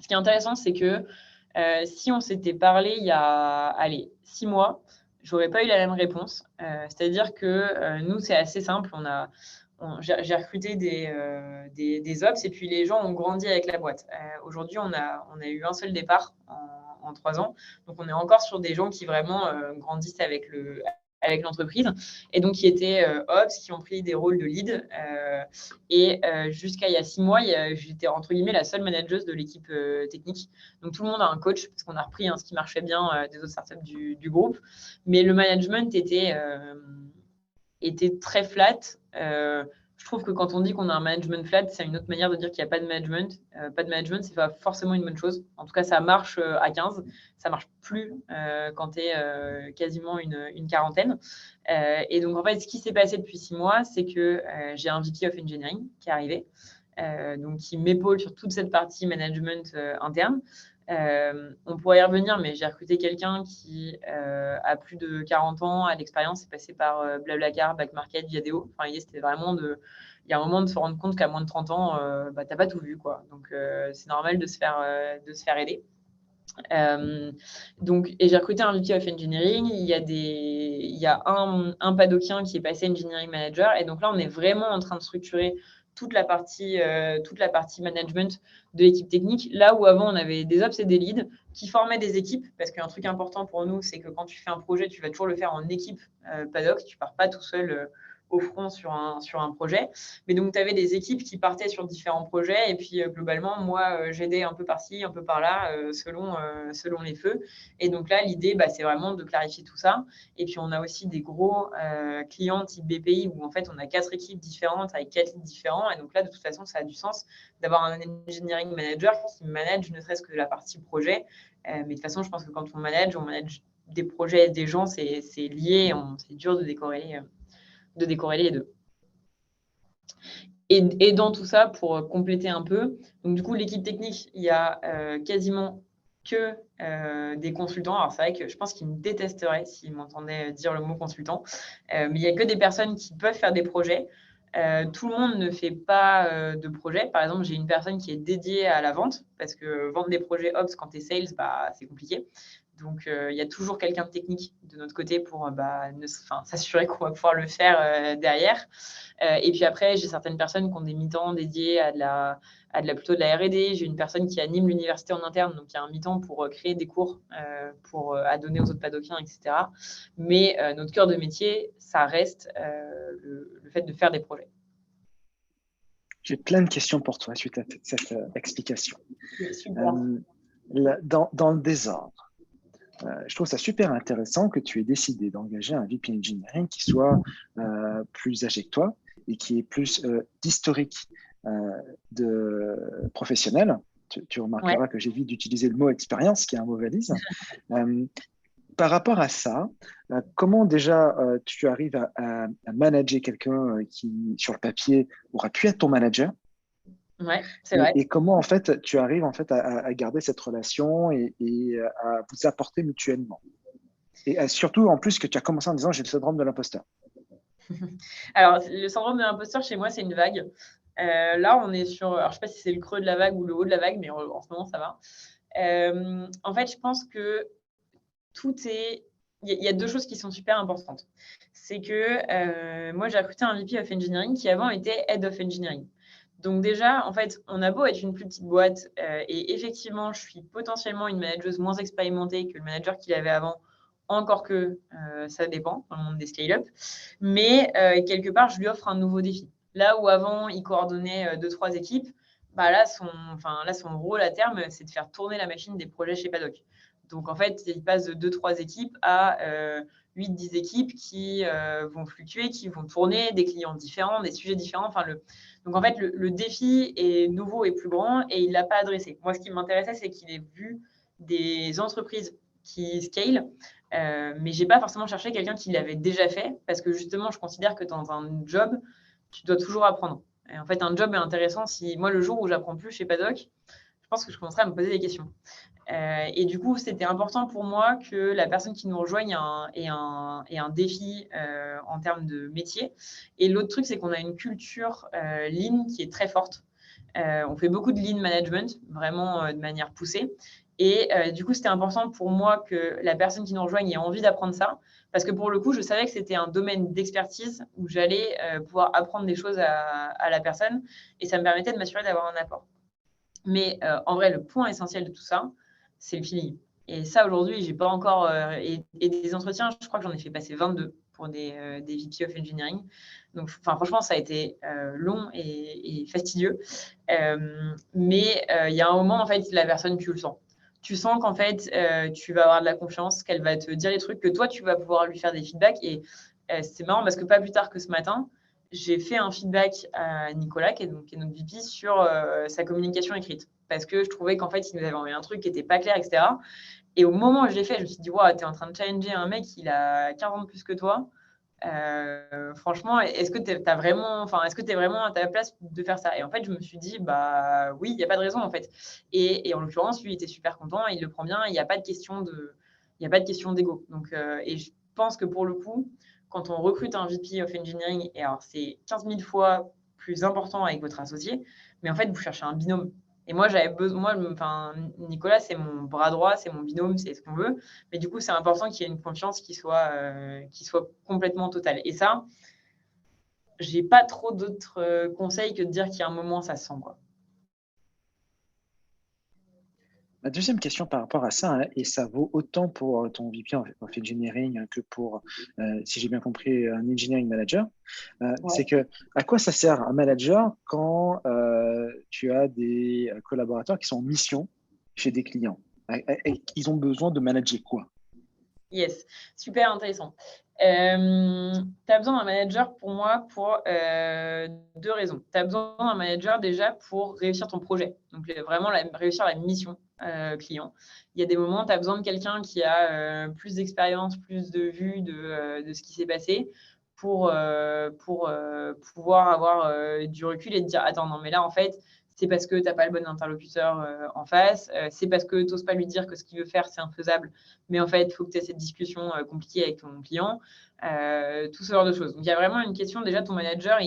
S2: Ce qui est intéressant, c'est que si on s'était parlé il y a 6 mois, j'aurais pas eu la même réponse. C'est-à-dire que nous, c'est assez simple. J'ai recruté des ops et puis les gens ont grandi avec la boîte. Aujourd'hui, on a eu un seul départ en 3 ans. Donc, on est encore sur des gens qui vraiment grandissent avec l'entreprise et donc qui étaient ops, qui ont pris des rôles de lead. Et jusqu'à il y a 6 mois, j'étais entre guillemets la seule manageuse de l'équipe technique. Donc tout le monde a un coach parce qu'on a repris ce qui marchait bien des autres startups du groupe. Mais le management était très flat. Je trouve que quand on dit qu'on a un management flat, c'est une autre manière de dire qu'il n'y a pas de management. Pas de management, c'est pas forcément une bonne chose. En tout cas, ça marche à 15. Ça marche plus quand tu es quasiment une quarantaine. Et donc, en fait, ce qui s'est passé depuis 6 mois, c'est que j'ai un VP of Engineering qui est arrivé, donc qui m'épaule sur toute cette partie management interne. On pourrait y revenir, mais j'ai recruté quelqu'un qui a plus de 40 ans, a l'expérience, est passé par Blablacar, Back Market, Viadeo. Enfin, l'idée, c'était vraiment il y a un moment de se rendre compte qu'à moins de 30 ans, t'as pas tout vu, quoi. Donc, c'est normal de se faire aider. Et j'ai recruté un VP of Engineering. Il y a un padokien qui est passé Engineering Manager. Et donc là, on est vraiment en train de structurer toute la partie management de l'équipe technique. Là où avant, on avait des ops et des leads qui formaient des équipes. Parce qu'un truc important pour nous, c'est que quand tu fais un projet, tu vas toujours le faire en équipe paddock. Tu pars pas tout seul au front sur un projet. Mais donc, tu avais des équipes qui partaient sur différents projets. Et puis, globalement, moi, j'aidais un peu par-ci, un peu par-là, selon les feux. Et donc là, l'idée, c'est vraiment de clarifier tout ça. Et puis, on a aussi des gros clients type BPI où, en fait, on a 4 équipes différentes avec 4 leads différents. Et donc là, de toute façon, ça a du sens d'avoir un engineering manager qui manage ne serait-ce que la partie projet. Mais de toute façon, je pense que quand on manage des projets et des gens, c'est lié. C'est dur de décorréler les deux. Et dans tout ça, pour compléter un peu, donc du coup, l'équipe technique, il y a quasiment que des consultants. Alors, c'est vrai que je pense qu'ils me détesteraient s'ils m'entendaient dire le mot consultant. Mais il n'y a que des personnes qui peuvent faire des projets. Tout le monde ne fait pas de projet. Par exemple, j'ai une personne qui est dédiée à la vente, parce que vendre des projets Ops quand tu es sales, c'est compliqué. Donc, il y a toujours quelqu'un de technique de notre côté pour s'assurer qu'on va pouvoir le faire derrière. Et puis après, j'ai certaines personnes qui ont des mi-temps dédiés plutôt de la R&D. J'ai une personne qui anime l'université en interne, donc il y a un mi-temps pour créer des cours à donner aux autres padokiens, etc. Mais notre cœur de métier, ça reste le fait de faire des projets.
S1: J'ai plein de questions pour toi suite à cette explication.
S2: Super.
S1: Dans le désordre, je trouve ça super intéressant que tu aies décidé d'engager un VP Engineering qui soit plus âgé que toi et qui est plus d'historique de professionnel. Tu remarqueras que j'évite d'utiliser le mot expérience, qui est un mot valise. Par rapport à ça, comment déjà tu arrives à manager quelqu'un qui, sur le papier, aura pu être ton manager?
S2: Ouais, c'est vrai.
S1: Et comment en fait tu arrives en fait à garder cette relation et à vous apporter mutuellement. Et surtout en plus que tu as commencé en disant j'ai le syndrome de l'imposteur.
S2: Alors le syndrome de l'imposteur chez moi c'est une vague. Là on est sur, alors je sais pas si c'est le creux de la vague ou le haut de la vague, mais en ce moment ça va. En fait je pense que il y a 2 choses qui sont super importantes. C'est que moi j'ai recruté un VP of Engineering qui avant était Head of Engineering. Donc déjà, en fait, on a beau être une plus petite boîte et effectivement, je suis potentiellement une manageuse moins expérimentée que le manager qu'il avait avant, encore que ça dépend dans le monde des scale-up. Mais quelque part, je lui offre un nouveau défi. Là où avant, il coordonnait 2-3 équipes, là, son rôle à terme, c'est de faire tourner la machine des projets chez Paddock. Donc, en fait, il passe de 2-3 équipes à 8-10 équipes qui vont fluctuer, qui vont tourner, des clients différents, des sujets différents. Donc, en fait, le défi est nouveau et plus grand et il ne l'a pas adressé. Moi, ce qui m'intéressait, c'est qu'il ait vu des entreprises qui scale, mais je n'ai pas forcément cherché quelqu'un qui l'avait déjà fait parce que justement, je considère que dans un job, tu dois toujours apprendre. Et en fait, un job est intéressant si moi, le jour où j'apprends plus chez Paddock, je pense que je commencerai à me poser des questions. Et du coup, c'était important pour moi que la personne qui nous rejoigne ait un défi en termes de métier. Et l'autre truc, c'est qu'on a une culture lean qui est très forte. On fait beaucoup de lean management, vraiment de manière poussée. Et du coup, c'était important pour moi que la personne qui nous rejoigne ait envie d'apprendre ça. Parce que pour le coup, je savais que c'était un domaine d'expertise où j'allais pouvoir apprendre des choses à la personne. Et ça me permettait de m'assurer d'avoir un apport. Mais en vrai, le point essentiel de tout ça, c'est le feeling. Et ça, aujourd'hui, j'ai pas encore. Et des entretiens, je crois que j'en ai fait passer 22 pour des VP of Engineering. Donc, franchement, ça a été long et fastidieux. Mais il y a un moment, en fait, la personne, tu le sens. Tu sens qu'en fait, tu vas avoir de la confiance, qu'elle va te dire les trucs, que toi, tu vas pouvoir lui faire des feedbacks. Et c'est marrant parce que pas plus tard que ce matin, j'ai fait un feedback à Nicolas, qui est notre VP, sur sa communication écrite. Parce que je trouvais qu'en fait, il nous avait envoyé un truc qui n'était pas clair, etc. Et au moment où je l'ai fait, je me suis dit, wow, tu es en train de challenger un mec, il a 15 ans de plus que toi. Franchement, est-ce que tu es vraiment à ta place de faire ça? Et en fait, je me suis dit, bah oui, il n'y a pas de raison en fait. Et en l'occurrence, lui, il était super content, il le prend bien, il n'y a pas de question d'ego. Donc, et je pense que pour le coup, quand on recrute un VP of Engineering, et alors c'est 15 000 fois plus important avec votre associé, mais en fait, vous cherchez un binôme. Et moi, j'avais besoin, Nicolas, c'est mon bras droit, c'est mon binôme, c'est ce qu'on veut. Mais du coup, c'est important qu'il y ait une confiance qui soit complètement totale. Et ça, j'ai pas trop d'autres conseils que de dire qu'il y a un moment, ça se sent, quoi.
S1: Ma deuxième question par rapport à ça, hein, et ça vaut autant pour ton VP of Engineering que pour, si j'ai bien compris, un Engineering Manager, c'est que à quoi ça sert un manager quand tu as des collaborateurs qui sont en mission chez des clients? Ils ont besoin de manager quoi?
S2: Yes, super intéressant. Tu as besoin d'un manager pour moi pour deux raisons. Tu as besoin d'un manager déjà pour réussir ton projet, donc vraiment réussir la mission client. Il y a des moments, tu as besoin de quelqu'un qui a plus d'expérience, plus de vue de ce qui s'est passé pour pouvoir avoir du recul et te dire, attends, non, mais là, en fait, c'est parce que tu n'as pas le bon interlocuteur en face, c'est parce que tu n'oses pas lui dire que ce qu'il veut faire, c'est infaisable, mais en fait, il faut que tu aies cette discussion compliquée avec ton client, tout ce genre de choses. Donc, il y a vraiment une question, déjà, ton manager,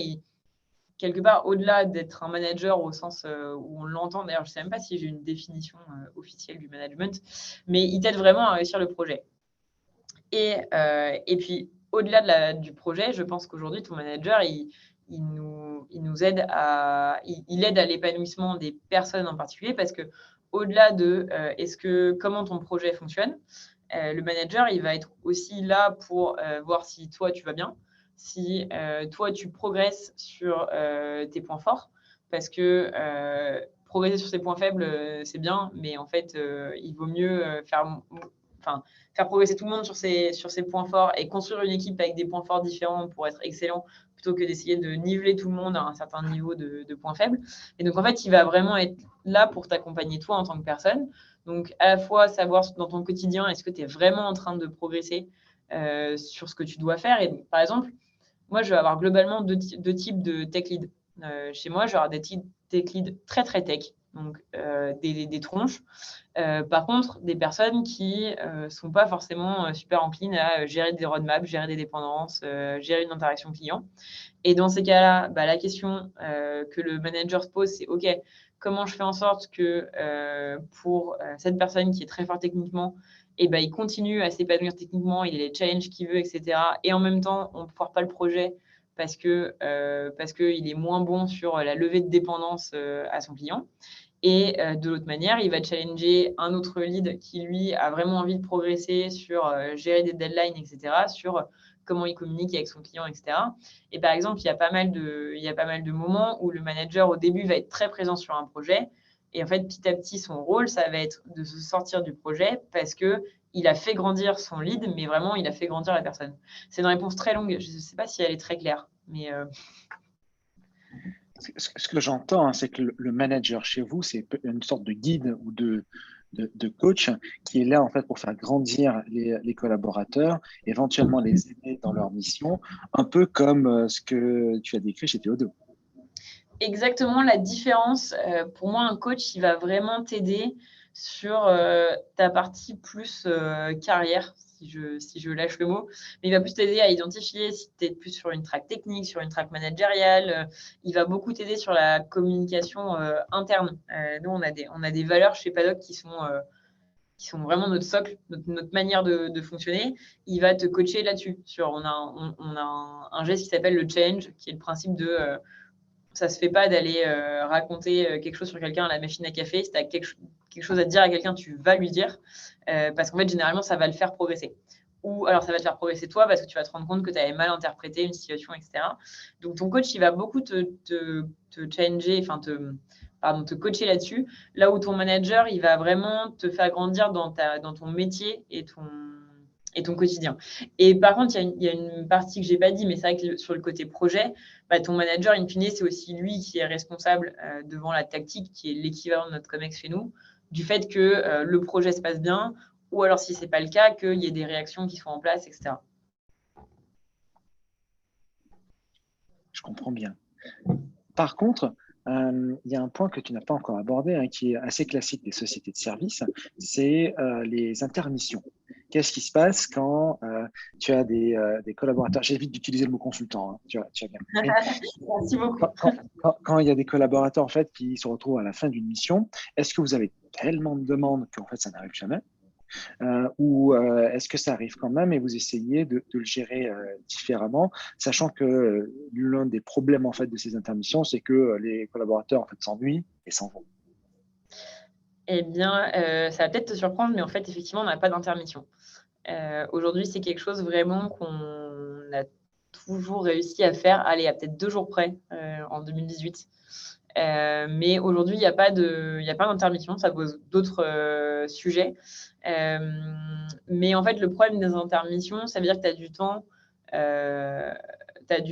S2: quelque part, au-delà d'être un manager au sens où on l'entend, d'ailleurs, je ne sais même pas si j'ai une définition officielle du management, mais il t'aide vraiment à réussir le projet. Et puis, au-delà du projet, je pense qu'aujourd'hui, ton manager, il nous aide il aide à l'épanouissement des personnes en particulier, parce que au-delà de comment ton projet fonctionne, le manager, il va être aussi là pour voir si toi, tu vas bien, si toi, tu progresses sur tes points forts, parce que progresser sur ses points faibles, c'est bien, mais en fait, il vaut mieux faire progresser tout le monde sur ses points forts et construire une équipe avec des points forts différents pour être excellent, plutôt que d'essayer de niveler tout le monde à un certain niveau de points faibles. Et donc, en fait, il va vraiment être là pour t'accompagner toi en tant que personne. Donc, à la fois savoir dans ton quotidien, est-ce que tu es vraiment en train de progresser sur ce que tu dois faire. Et donc, par exemple, moi, je vais avoir globalement deux types de tech lead. Chez moi, je vais avoir des tech lead très, très tech, donc des tronches. Par contre, des personnes qui ne sont pas forcément super enclines à gérer des roadmaps, gérer des dépendances, gérer une interaction client. Et dans ces cas-là, bah, la question que le manager se pose, c'est OK, comment je fais en sorte que pour cette personne qui est très forte techniquement, et ben, il continue à s'épanouir techniquement, il a les challenges qu'il veut, etc. Et en même temps, on ne foire pas le projet parce qu'il est moins bon sur la levée de dépendance à son client. Et de l'autre manière, il va challenger un autre lead qui, lui, a vraiment envie de progresser sur gérer des deadlines, etc., sur comment il communique avec son client, etc. Et par exemple, il y a pas mal de moments où le manager, au début, va être très présent sur un projet. Et en fait, petit à petit, son rôle, ça va être de se sortir du projet parce qu'il a fait grandir son lead, mais vraiment, il a fait grandir la personne. C'est une réponse très longue. Je ne sais pas si elle est très claire, mais
S1: Ce que j'entends, hein, c'est que le manager chez vous, c'est une sorte de guide ou de coach qui est là en fait pour faire grandir les collaborateurs, éventuellement les aider dans leur mission, un peu comme ce que tu as décrit chez Théodo.
S2: exactement la différence. Pour moi, un coach, il va vraiment t'aider sur ta partie plus carrière, si je lâche le mot. Mais il va plus t'aider à identifier si tu es plus sur une track technique, sur une track managériale. Il va beaucoup t'aider sur la communication interne. Nous, on a des valeurs chez Paddock qui sont vraiment notre socle, notre manière de fonctionner. Il va te coacher là-dessus. On a un geste qui s'appelle le change, qui est le principe de ça se fait pas d'aller raconter quelque chose sur quelqu'un à la machine à café. Si tu as quelque chose à dire à quelqu'un, tu vas lui dire. Parce qu'en fait, généralement, ça va le faire progresser. Ou alors, ça va te faire progresser toi parce que tu vas te rendre compte que tu avais mal interprété une situation, etc. Donc, ton coach, il va beaucoup te changer, enfin, te coacher là-dessus. Là où ton manager, il va vraiment te faire grandir dans ton métier et ton quotidien. Et par contre, il y a une partie que je n'ai pas dit, mais c'est vrai que sur le côté projet, bah, ton manager, in fine, c'est aussi lui qui est responsable devant la tactique, qui est l'équivalent de notre COMEX chez nous, du fait que le projet se passe bien, ou alors si ce n'est pas le cas, qu'il y ait des réactions qui soient en place, etc.
S1: Je comprends bien. Par contre, il y a un point que tu n'as pas encore abordé, hein, qui est assez classique des sociétés de services, c'est les intermissions. Qu'est-ce qui se passe quand tu as des collaborateurs? J'évite d'utiliser le mot consultant, hein, tu as bien compris.
S2: Merci beaucoup.
S1: Quand il y a des collaborateurs en fait, qui se retrouvent à la fin d'une mission, est-ce que vous avez tellement de demandes qu'en fait ça n'arrive jamais? Ou est-ce que ça arrive quand même et vous essayez de le gérer différemment, sachant que l'un des problèmes en fait de ces intermissions, c'est que les collaborateurs en fait s'ennuient et s'en vont.
S2: Eh bien, ça va peut-être te surprendre, mais en fait, effectivement, on n'a pas d'intermission. Aujourd'hui, c'est quelque chose vraiment qu'on a toujours réussi à faire, allez, à peut-être 2 jours près, en 2018. Mais aujourd'hui, il n'y a pas d'intermission, ça pose d'autres sujets. Mais en fait, le problème des intermissions, ça veut dire que tu as du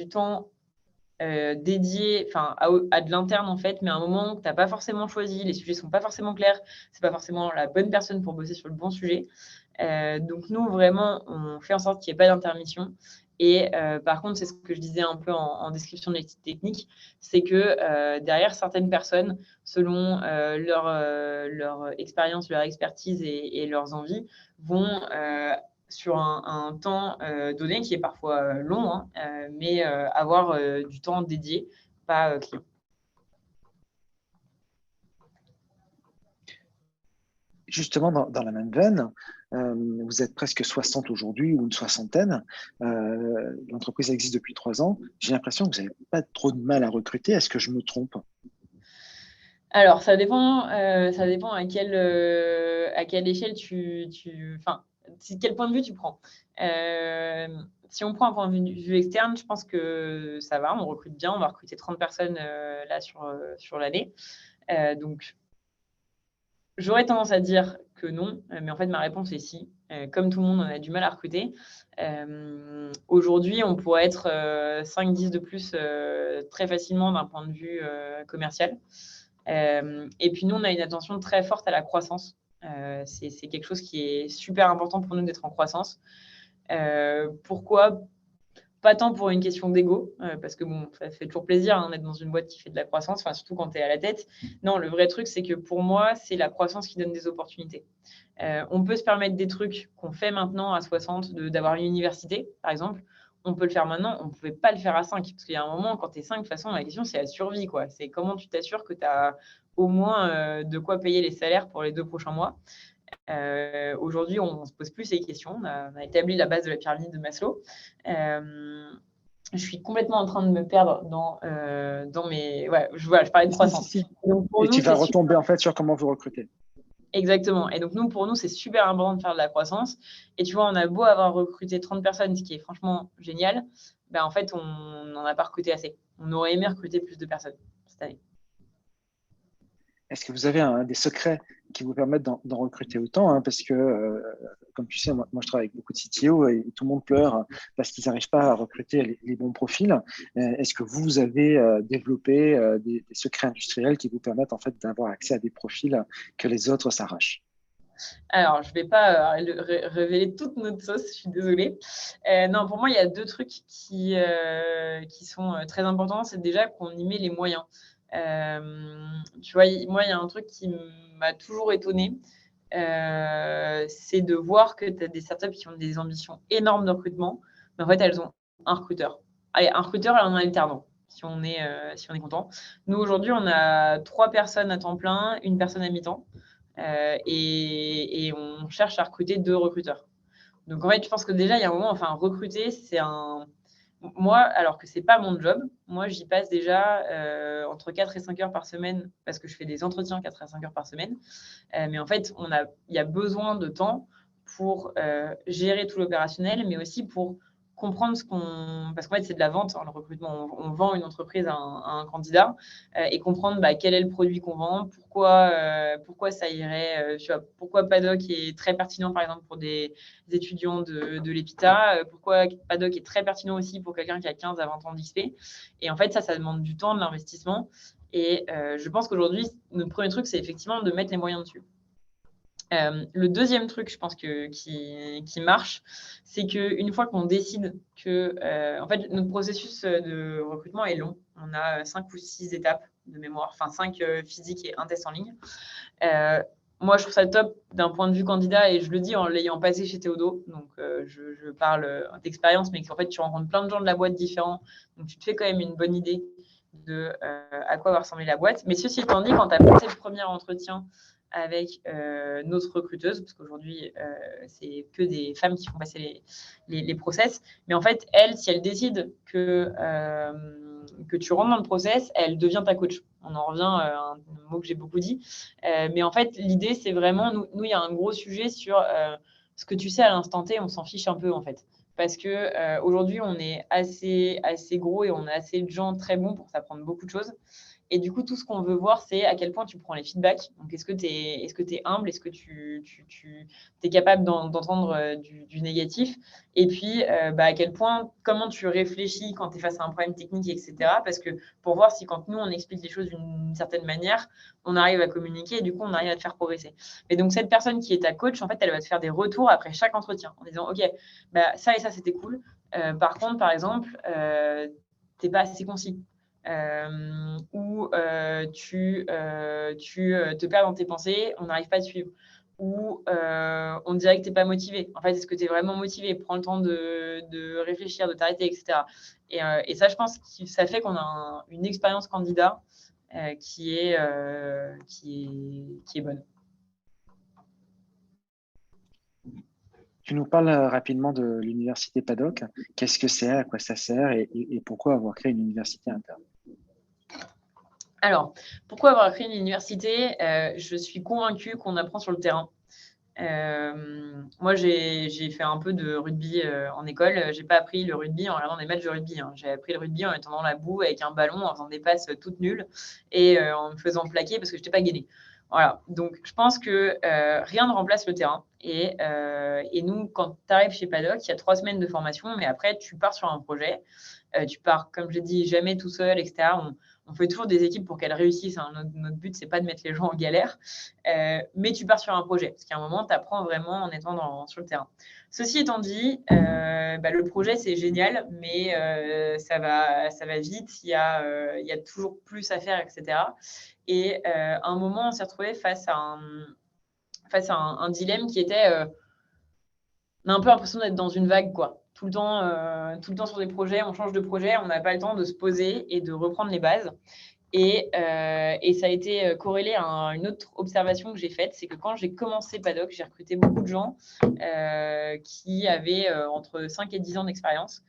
S2: temps, dédié à de l'interne, en fait, mais à un moment que tu n'as pas forcément choisi, les sujets ne sont pas forcément clairs, ce n'est pas forcément la bonne personne pour bosser sur le bon sujet. Donc nous, vraiment, on fait en sorte qu'il n'y ait pas d'intermission. Et par contre, c'est ce que je disais un peu en description de l'équipe technique, c'est que derrière certaines personnes, selon leur expérience, leur expertise et leurs envies, vont sur un temps donné, qui est parfois long, hein, mais avoir du temps dédié, pas client.
S1: Justement, dans la même veine, vous êtes presque 60 aujourd'hui ou une soixantaine. L'entreprise existe depuis 3 ans. J'ai l'impression que vous n'avez pas trop de mal à recruter. Est-ce que je me trompe?
S2: Alors, ça dépend à quelle échelle enfin, quel point de vue tu prends. Si on prend un point de vue externe, je pense que ça va, on recrute bien, on va recruter 30 personnes là sur l'année. Donc, j'aurais tendance à dire que non, mais en fait, ma réponse est si. Comme tout le monde, on a du mal à recruter. Aujourd'hui, on pourrait être 5-10 de plus très facilement d'un point de vue commercial. Et puis nous, on a une attention très forte à la croissance. C'est quelque chose qui est super important pour nous d'être en croissance. Pourquoi? Pas tant pour une question d'ego, parce que bon, ça fait toujours plaisir hein, d'être dans une boîte qui fait de la croissance, enfin, surtout quand tu es à la tête. Non, le vrai truc, c'est que pour moi, c'est la croissance qui donne des opportunités. On peut se permettre des trucs qu'on fait maintenant à 60, d'avoir une université, par exemple. On peut le faire maintenant, on ne pouvait pas le faire à 5. Parce qu'il y a un moment, quand tu es 5, de toute façon, la question, c'est la survie, quoi. C'est comment tu t'assures que tu as au moins de quoi payer les salaires pour les 2 prochains mois. Aujourd'hui, on ne se pose plus ces questions. On a établi la base de la pyramide de Maslow. Je suis complètement en train de me perdre dans mes... Ouais, je parlais de croissance.
S1: Si.
S2: Donc pour
S1: Et
S2: nous,
S1: tu vas retomber en fait sur comment vous recrutez.
S2: Exactement. Et donc, pour nous, c'est super important de faire de la croissance. Et tu vois, on a beau avoir recruté 30 personnes, ce qui est franchement génial, ben, en fait, on n'en a pas recruté assez. On aurait aimé recruter plus de personnes cette année.
S1: Est-ce que vous avez des secrets qui vous permettent d'en recruter autant, hein, parce que, comme tu sais, moi, je travaille avec beaucoup de CTO et tout le monde pleure parce qu'ils n'arrivent pas à recruter les bons profils. Est-ce que vous avez développé des secrets industriels qui vous permettent en fait d'avoir accès à des profils que les autres s'arrachent?
S2: Alors, je ne vais pas révéler toute notre sauce, je suis désolée. Non, pour moi, il y a 2 trucs qui sont très importants. C'est déjà qu'on y met les moyens. Tu vois, moi, il y a un truc qui m'a toujours étonnée, c'est de voir que tu as des startups qui ont des ambitions énormes de recrutement, mais en fait, elles ont un recruteur. Allez, un recruteur et un alternant, si on est content. Nous, aujourd'hui, on a 3 personnes à temps plein, 1 personne à mi-temps, et on cherche à recruter 2 recruteurs. Donc, en fait, je pense que déjà, il y a un moment, enfin, recruter, c'est un… Moi, alors que c'est pas mon job, moi, j'y passe déjà entre 4 et 5 heures par semaine parce que je fais des entretiens 4 à 5 heures par semaine. Mais en fait, il y a besoin de temps pour gérer tout l'opérationnel, mais aussi pour comprendre ce qu'on… Parce qu'en fait, c'est de la vente, hein, le recrutement. On vend une entreprise à un candidat et comprendre quel est le produit qu'on vend, pourquoi ça irait, tu vois, pourquoi Paddock est très pertinent, par exemple, pour des étudiants de l'EPITA, pourquoi Paddock est très pertinent aussi pour quelqu'un qui a 15 à 20 ans d'XP. Et en fait, ça demande du temps, de l'investissement. Et je pense qu'aujourd'hui, notre premier truc, c'est effectivement de mettre les moyens dessus. Le deuxième truc, je pense qui marche, c'est qu'une fois qu'on décide que… en fait, notre processus de recrutement est long. On a 5 ou 6 étapes de mémoire, enfin 5 physiques et un test en ligne. Moi, je trouve ça top d'un point de vue candidat et je le dis en l'ayant passé chez Théodo. Donc, je parle d'expérience, mais qu'en fait, tu rencontres plein de gens de la boîte différents. Donc, tu te fais quand même une bonne idée de à quoi va ressembler la boîte. Mais ceci étant dit, quand tu as passé le premier entretien avec notre recruteuse, parce qu'aujourd'hui, c'est que des femmes qui font passer les process. Mais en fait, elle, si elle décide que tu rentres dans le process, elle devient ta coach. On en revient à un mot que j'ai beaucoup dit. Mais en fait, l'idée, c'est vraiment, nous, il y a un gros sujet sur ce que tu sais à l'instant T, on s'en fiche un peu, en fait. Parce que aujourd'hui, on est assez gros et on a assez de gens très bons pour s'apprendre beaucoup de choses. Et du coup, tout ce qu'on veut voir, c'est à quel point tu prends les feedbacks. Donc, est-ce que tu es humble? Est-ce que tu es capable d'entendre du négatif? Et puis, à quel point, comment tu réfléchis quand tu es face à un problème technique, etc. Parce que pour voir si quand nous, on explique les choses d'une certaine manière, on arrive à communiquer et du coup, on arrive à te faire progresser. Et donc, cette personne qui est ta coach, en fait, elle va te faire des retours après chaque entretien en disant, OK, ça et ça, c'était cool. Par contre, par exemple, tu n'es pas assez concis. Ou tu te perds dans tes pensées, on n'arrive pas à te suivre. Ou on dirait que tu n'es pas motivé. En fait, est-ce que tu es vraiment motivé? Prends le temps de réfléchir, de t'arrêter, etc. Et ça, je pense que ça fait qu'on a une expérience candidat qui est bonne.
S1: Tu nous parles rapidement de l'université Paddock. Qu'est-ce que c'est, à quoi ça sert et pourquoi avoir créé une université interne?
S2: Alors, pourquoi avoir créé une université? Je suis convaincue qu'on apprend sur le terrain. Moi, j'ai fait un peu de rugby en école. J'ai pas appris le rugby en regardant des matchs de rugby, hein. J'ai appris le rugby en étant dans la boue avec un ballon, en faisant des passes toutes nulles et en me faisant plaquer parce que je n'étais pas gainée. Voilà. Donc, je pense que rien ne remplace le terrain. Et nous, quand tu arrives chez Paddock, il y a 3 semaines de formation, mais après, tu pars sur un projet. Tu pars, comme je l'ai dit, jamais tout seul, etc. On fait toujours des équipes pour qu'elles réussissent, hein. Notre but, c'est pas de mettre les gens en galère, mais tu pars sur un projet. Parce qu'à un moment, tu apprends vraiment en étant sur le terrain. Ceci étant dit, le projet, c'est génial, mais ça va vite. Il y a toujours plus à faire, etc. Et à un moment, on s'est retrouvé face à un dilemme qui était… on a un peu l'impression d'être dans une vague, quoi. Tout le temps sur des projets, on change de projet, on n'a pas le temps de se poser et de reprendre les bases. Et ça a été corrélé à une autre observation que j'ai faite, c'est que quand j'ai commencé Paddock, j'ai recruté beaucoup de gens qui avaient entre 5 et 10 ans d'expérience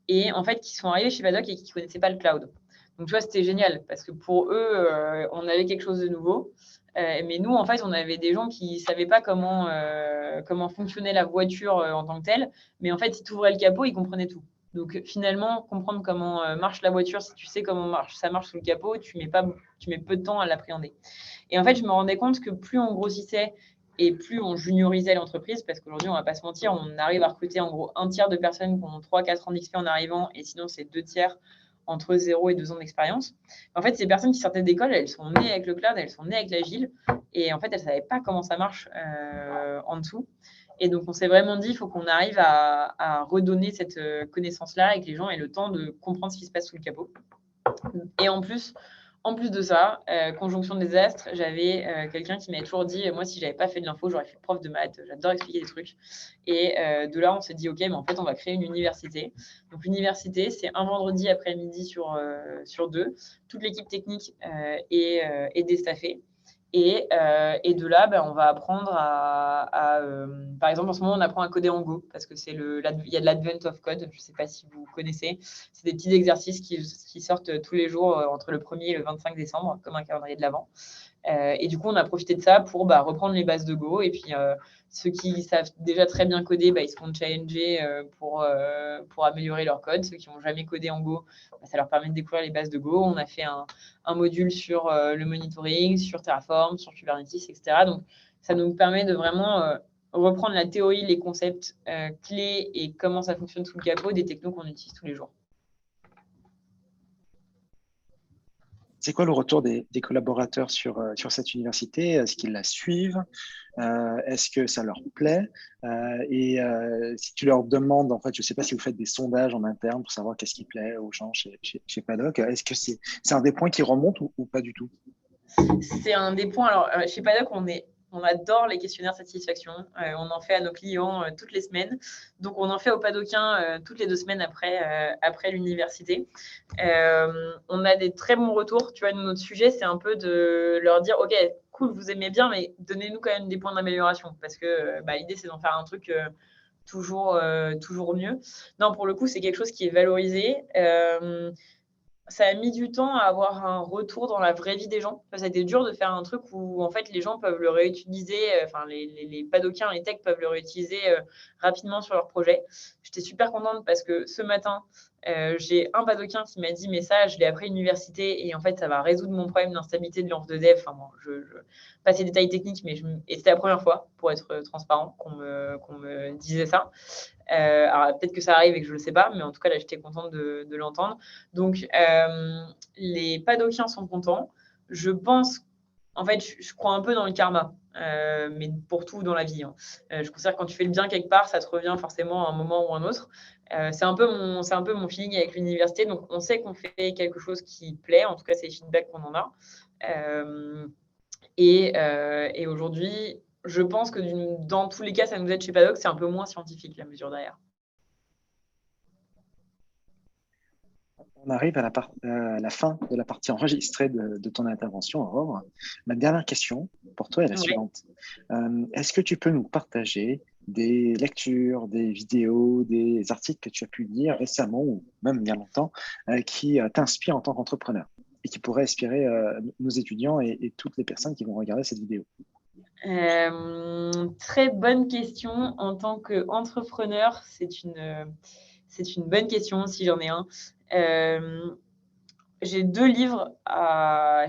S2: et en fait qui sont arrivés chez Paddock et qui ne connaissaient pas le cloud. Donc tu vois, c'était génial parce que pour eux, on avait quelque chose de nouveau. Mais nous, en fait, on avait des gens qui ne savaient pas comment fonctionnait la voiture en tant que telle. Mais en fait, si tu ouvrais le capot, ils comprenaient tout. Donc finalement, comprendre comment marche la voiture, si tu sais comment ça marche sous le capot, tu mets peu de temps à l'appréhender. Et en fait, je me rendais compte que plus on grossissait et plus on juniorisait l'entreprise, parce qu'aujourd'hui, on ne va pas se mentir, on arrive à recruter en gros 1/3 de personnes qui ont 3-4 ans d'XP en arrivant, et sinon, c'est 2/3 entre 0 et 2 ans d'expérience. En fait, ces personnes qui sortaient d'école, elles sont nées avec le cloud, elles sont nées avec l'agile, et en fait, elles ne savaient pas comment ça marche en dessous. Et donc, on s'est vraiment dit, il faut qu'on arrive à redonner cette connaissance-là et que les gens aient le temps de comprendre ce qui se passe sous le capot. Et en plus, En plus de ça, conjonction de désastres, j'avais quelqu'un qui m'avait toujours dit, moi, si j'avais pas fait de l'info, j'aurais fait prof de maths, j'adore expliquer des trucs. Et de là, on s'est dit, OK, mais en fait, on va créer une université. Donc, l'université, c'est un vendredi après-midi sur 2. Toute l'équipe technique est déstaffée. Et de là, on va apprendre par exemple, en ce moment, on apprend à coder en Go parce que il y a de l'Advent of Code. Je ne sais pas si vous connaissez. C'est des petits exercices qui sortent tous les jours entre le 1er et le 25 décembre, comme un calendrier de l'Avent. Et du coup, on a profité de ça pour reprendre les bases de Go. Et puis, ceux qui savent déjà très bien coder, ils se font challenger pour améliorer leur code. Ceux qui n'ont jamais codé en Go, ça leur permet de découvrir les bases de Go. On a fait un module sur le monitoring, sur Terraform, sur Kubernetes, etc. Donc, ça nous permet de vraiment reprendre la théorie, les concepts clés et comment ça fonctionne sous le capot des technos qu'on utilise tous les jours.
S1: C'est quoi le retour des collaborateurs sur cette université? Est-ce qu'ils la suivent? Est-ce que ça leur plaît? Et si tu leur demandes, en fait, je ne sais pas si vous faites des sondages en interne pour savoir qu'est-ce qui plaît aux gens chez Paddock, est-ce que c'est un des points qui remonte ou pas du tout?
S2: C'est un des points. Alors, chez Paddock, on adore les questionnaires satisfaction. On en fait à nos clients toutes les semaines. Donc, on en fait aux Paddockins toutes les 2 semaines après l'université. On a des très bons retours. Tu vois, notre sujet, c'est un peu de leur dire, OK, cool, vous aimez bien, mais donnez-nous quand même des points d'amélioration. Parce que l'idée, c'est d'en faire un truc toujours mieux. Non, pour le coup, c'est quelque chose qui est valorisé. Ça a mis du temps à avoir un retour dans la vraie vie des gens. Ça a été dur de faire un truc où, en fait, les gens peuvent le réutiliser, enfin, les Paddockins, les techs peuvent le réutiliser rapidement sur leur projet. J'étais super contente parce que ce matin, j'ai un Paddockien qui m'a dit, mais ça, je l'ai appris à l'université et en fait, ça va résoudre mon problème d'instabilité de l'env de dev. Enfin, bon, pas ces détails techniques, mais et c'était la première fois, pour être transparent, qu'on me disait ça. Alors peut-être que ça arrive et que je ne le sais pas, mais en tout cas, là, j'étais contente de l'entendre. Donc, les Padockiens sont contents. Je pense, en fait, je crois un peu dans le karma, mais pour tout dans la vie. Hein. Je considère que quand tu fais le bien quelque part, ça te revient forcément à un moment ou à un autre. C'est un peu mon feeling avec l'université. Donc, on sait qu'on fait quelque chose qui plaît. En tout cas, c'est les feedbacks qu'on en a. Et aujourd'hui, je pense que dans tous les cas, ça nous aide chez Paddock. C'est un peu moins scientifique, la mesure derrière.
S1: On arrive à la fin de la partie enregistrée de ton intervention, Aurore. Ma dernière question pour toi est la suivante. Est-ce que tu peux nous partager des lectures, des vidéos, des articles que tu as pu lire récemment ou même il y a longtemps qui t'inspirent en tant qu'entrepreneur et qui pourraient inspirer nos étudiants et toutes les personnes qui vont regarder cette vidéo?
S2: Très bonne question. En tant qu'entrepreneur, c'est une bonne question si j'en ai un. J'ai 2 livres à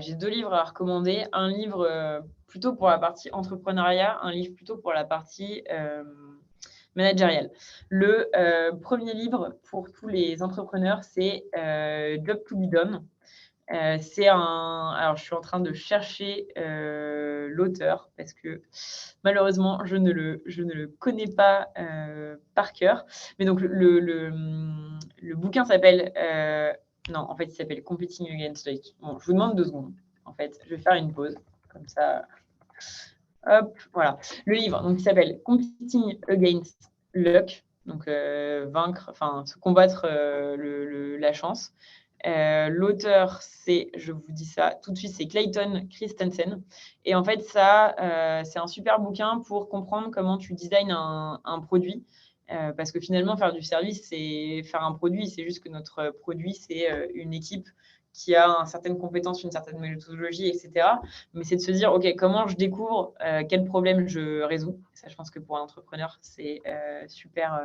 S2: recommander. Un livre plutôt pour la partie entrepreneuriat, un livre plutôt pour la partie managériale. Le premier livre pour tous les entrepreneurs, c'est Job to be done. Alors, je suis en train de chercher l'auteur parce que malheureusement, je ne le connais pas par cœur. Mais donc, le bouquin s'appelle non, en fait, il s'appelle Competing Against Luck. Bon, je vous demande 2 secondes. En fait, je vais faire une pause. Comme ça, hop, voilà. Le livre, donc, il s'appelle Competing Against Luck. Donc, se combattre la chance. L'auteur, je vous dis ça tout de suite, c'est Clayton Christensen. Et en fait, ça, c'est un super bouquin pour comprendre comment tu designs un produit. Parce que finalement, faire du service, c'est faire un produit. C'est juste que notre produit, c'est une équipe qui a une certaine compétence, une certaine méthodologie, etc. Mais c'est de se dire, OK, comment je découvre quel problème je résous. Ça, je pense que pour un entrepreneur, c'est super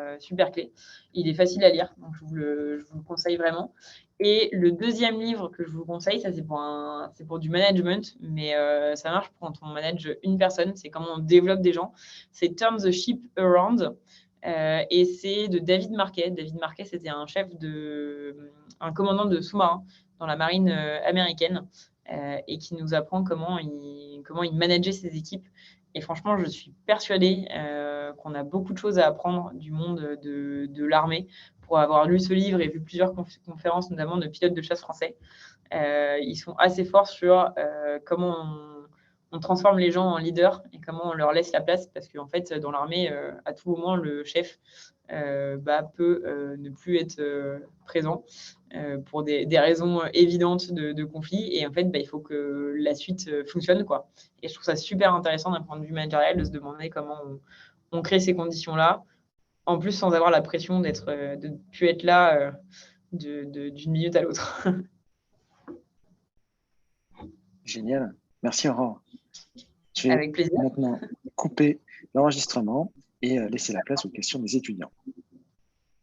S2: clé. Il est facile à lire, donc je vous le conseille vraiment. Et le deuxième livre que je vous conseille, ça c'est pour du management, mais ça marche quand on manage une personne. C'est comment on développe des gens. C'est Turn the Ship Around. Et c'est de David Marquet. David Marquet, c'était un commandant de sous-marin dans la marine américaine et qui nous apprend comment il manageait ses équipes. Et franchement, je suis persuadée qu'on a beaucoup de choses à apprendre du monde de l'armée pour avoir lu ce livre et vu plusieurs conférences, notamment de pilotes de chasse français. ils sont assez forts sur comment on transforme les gens en leaders et comment on leur laisse la place, parce qu'en fait, dans l'armée, à tout moment, le chef peut ne plus être présent pour des raisons évidentes de conflit. Et en fait, il faut que la suite fonctionne, quoi. Et je trouve ça super intéressant d'un point de vue managérial de se demander comment on crée ces conditions-là, en plus sans avoir la pression de ne plus être là d'une minute à l'autre.
S1: Génial. Merci Aurore. Je vais
S2: Avec plaisir.
S1: maintenant couper l'enregistrement et laisser la place aux questions des étudiants.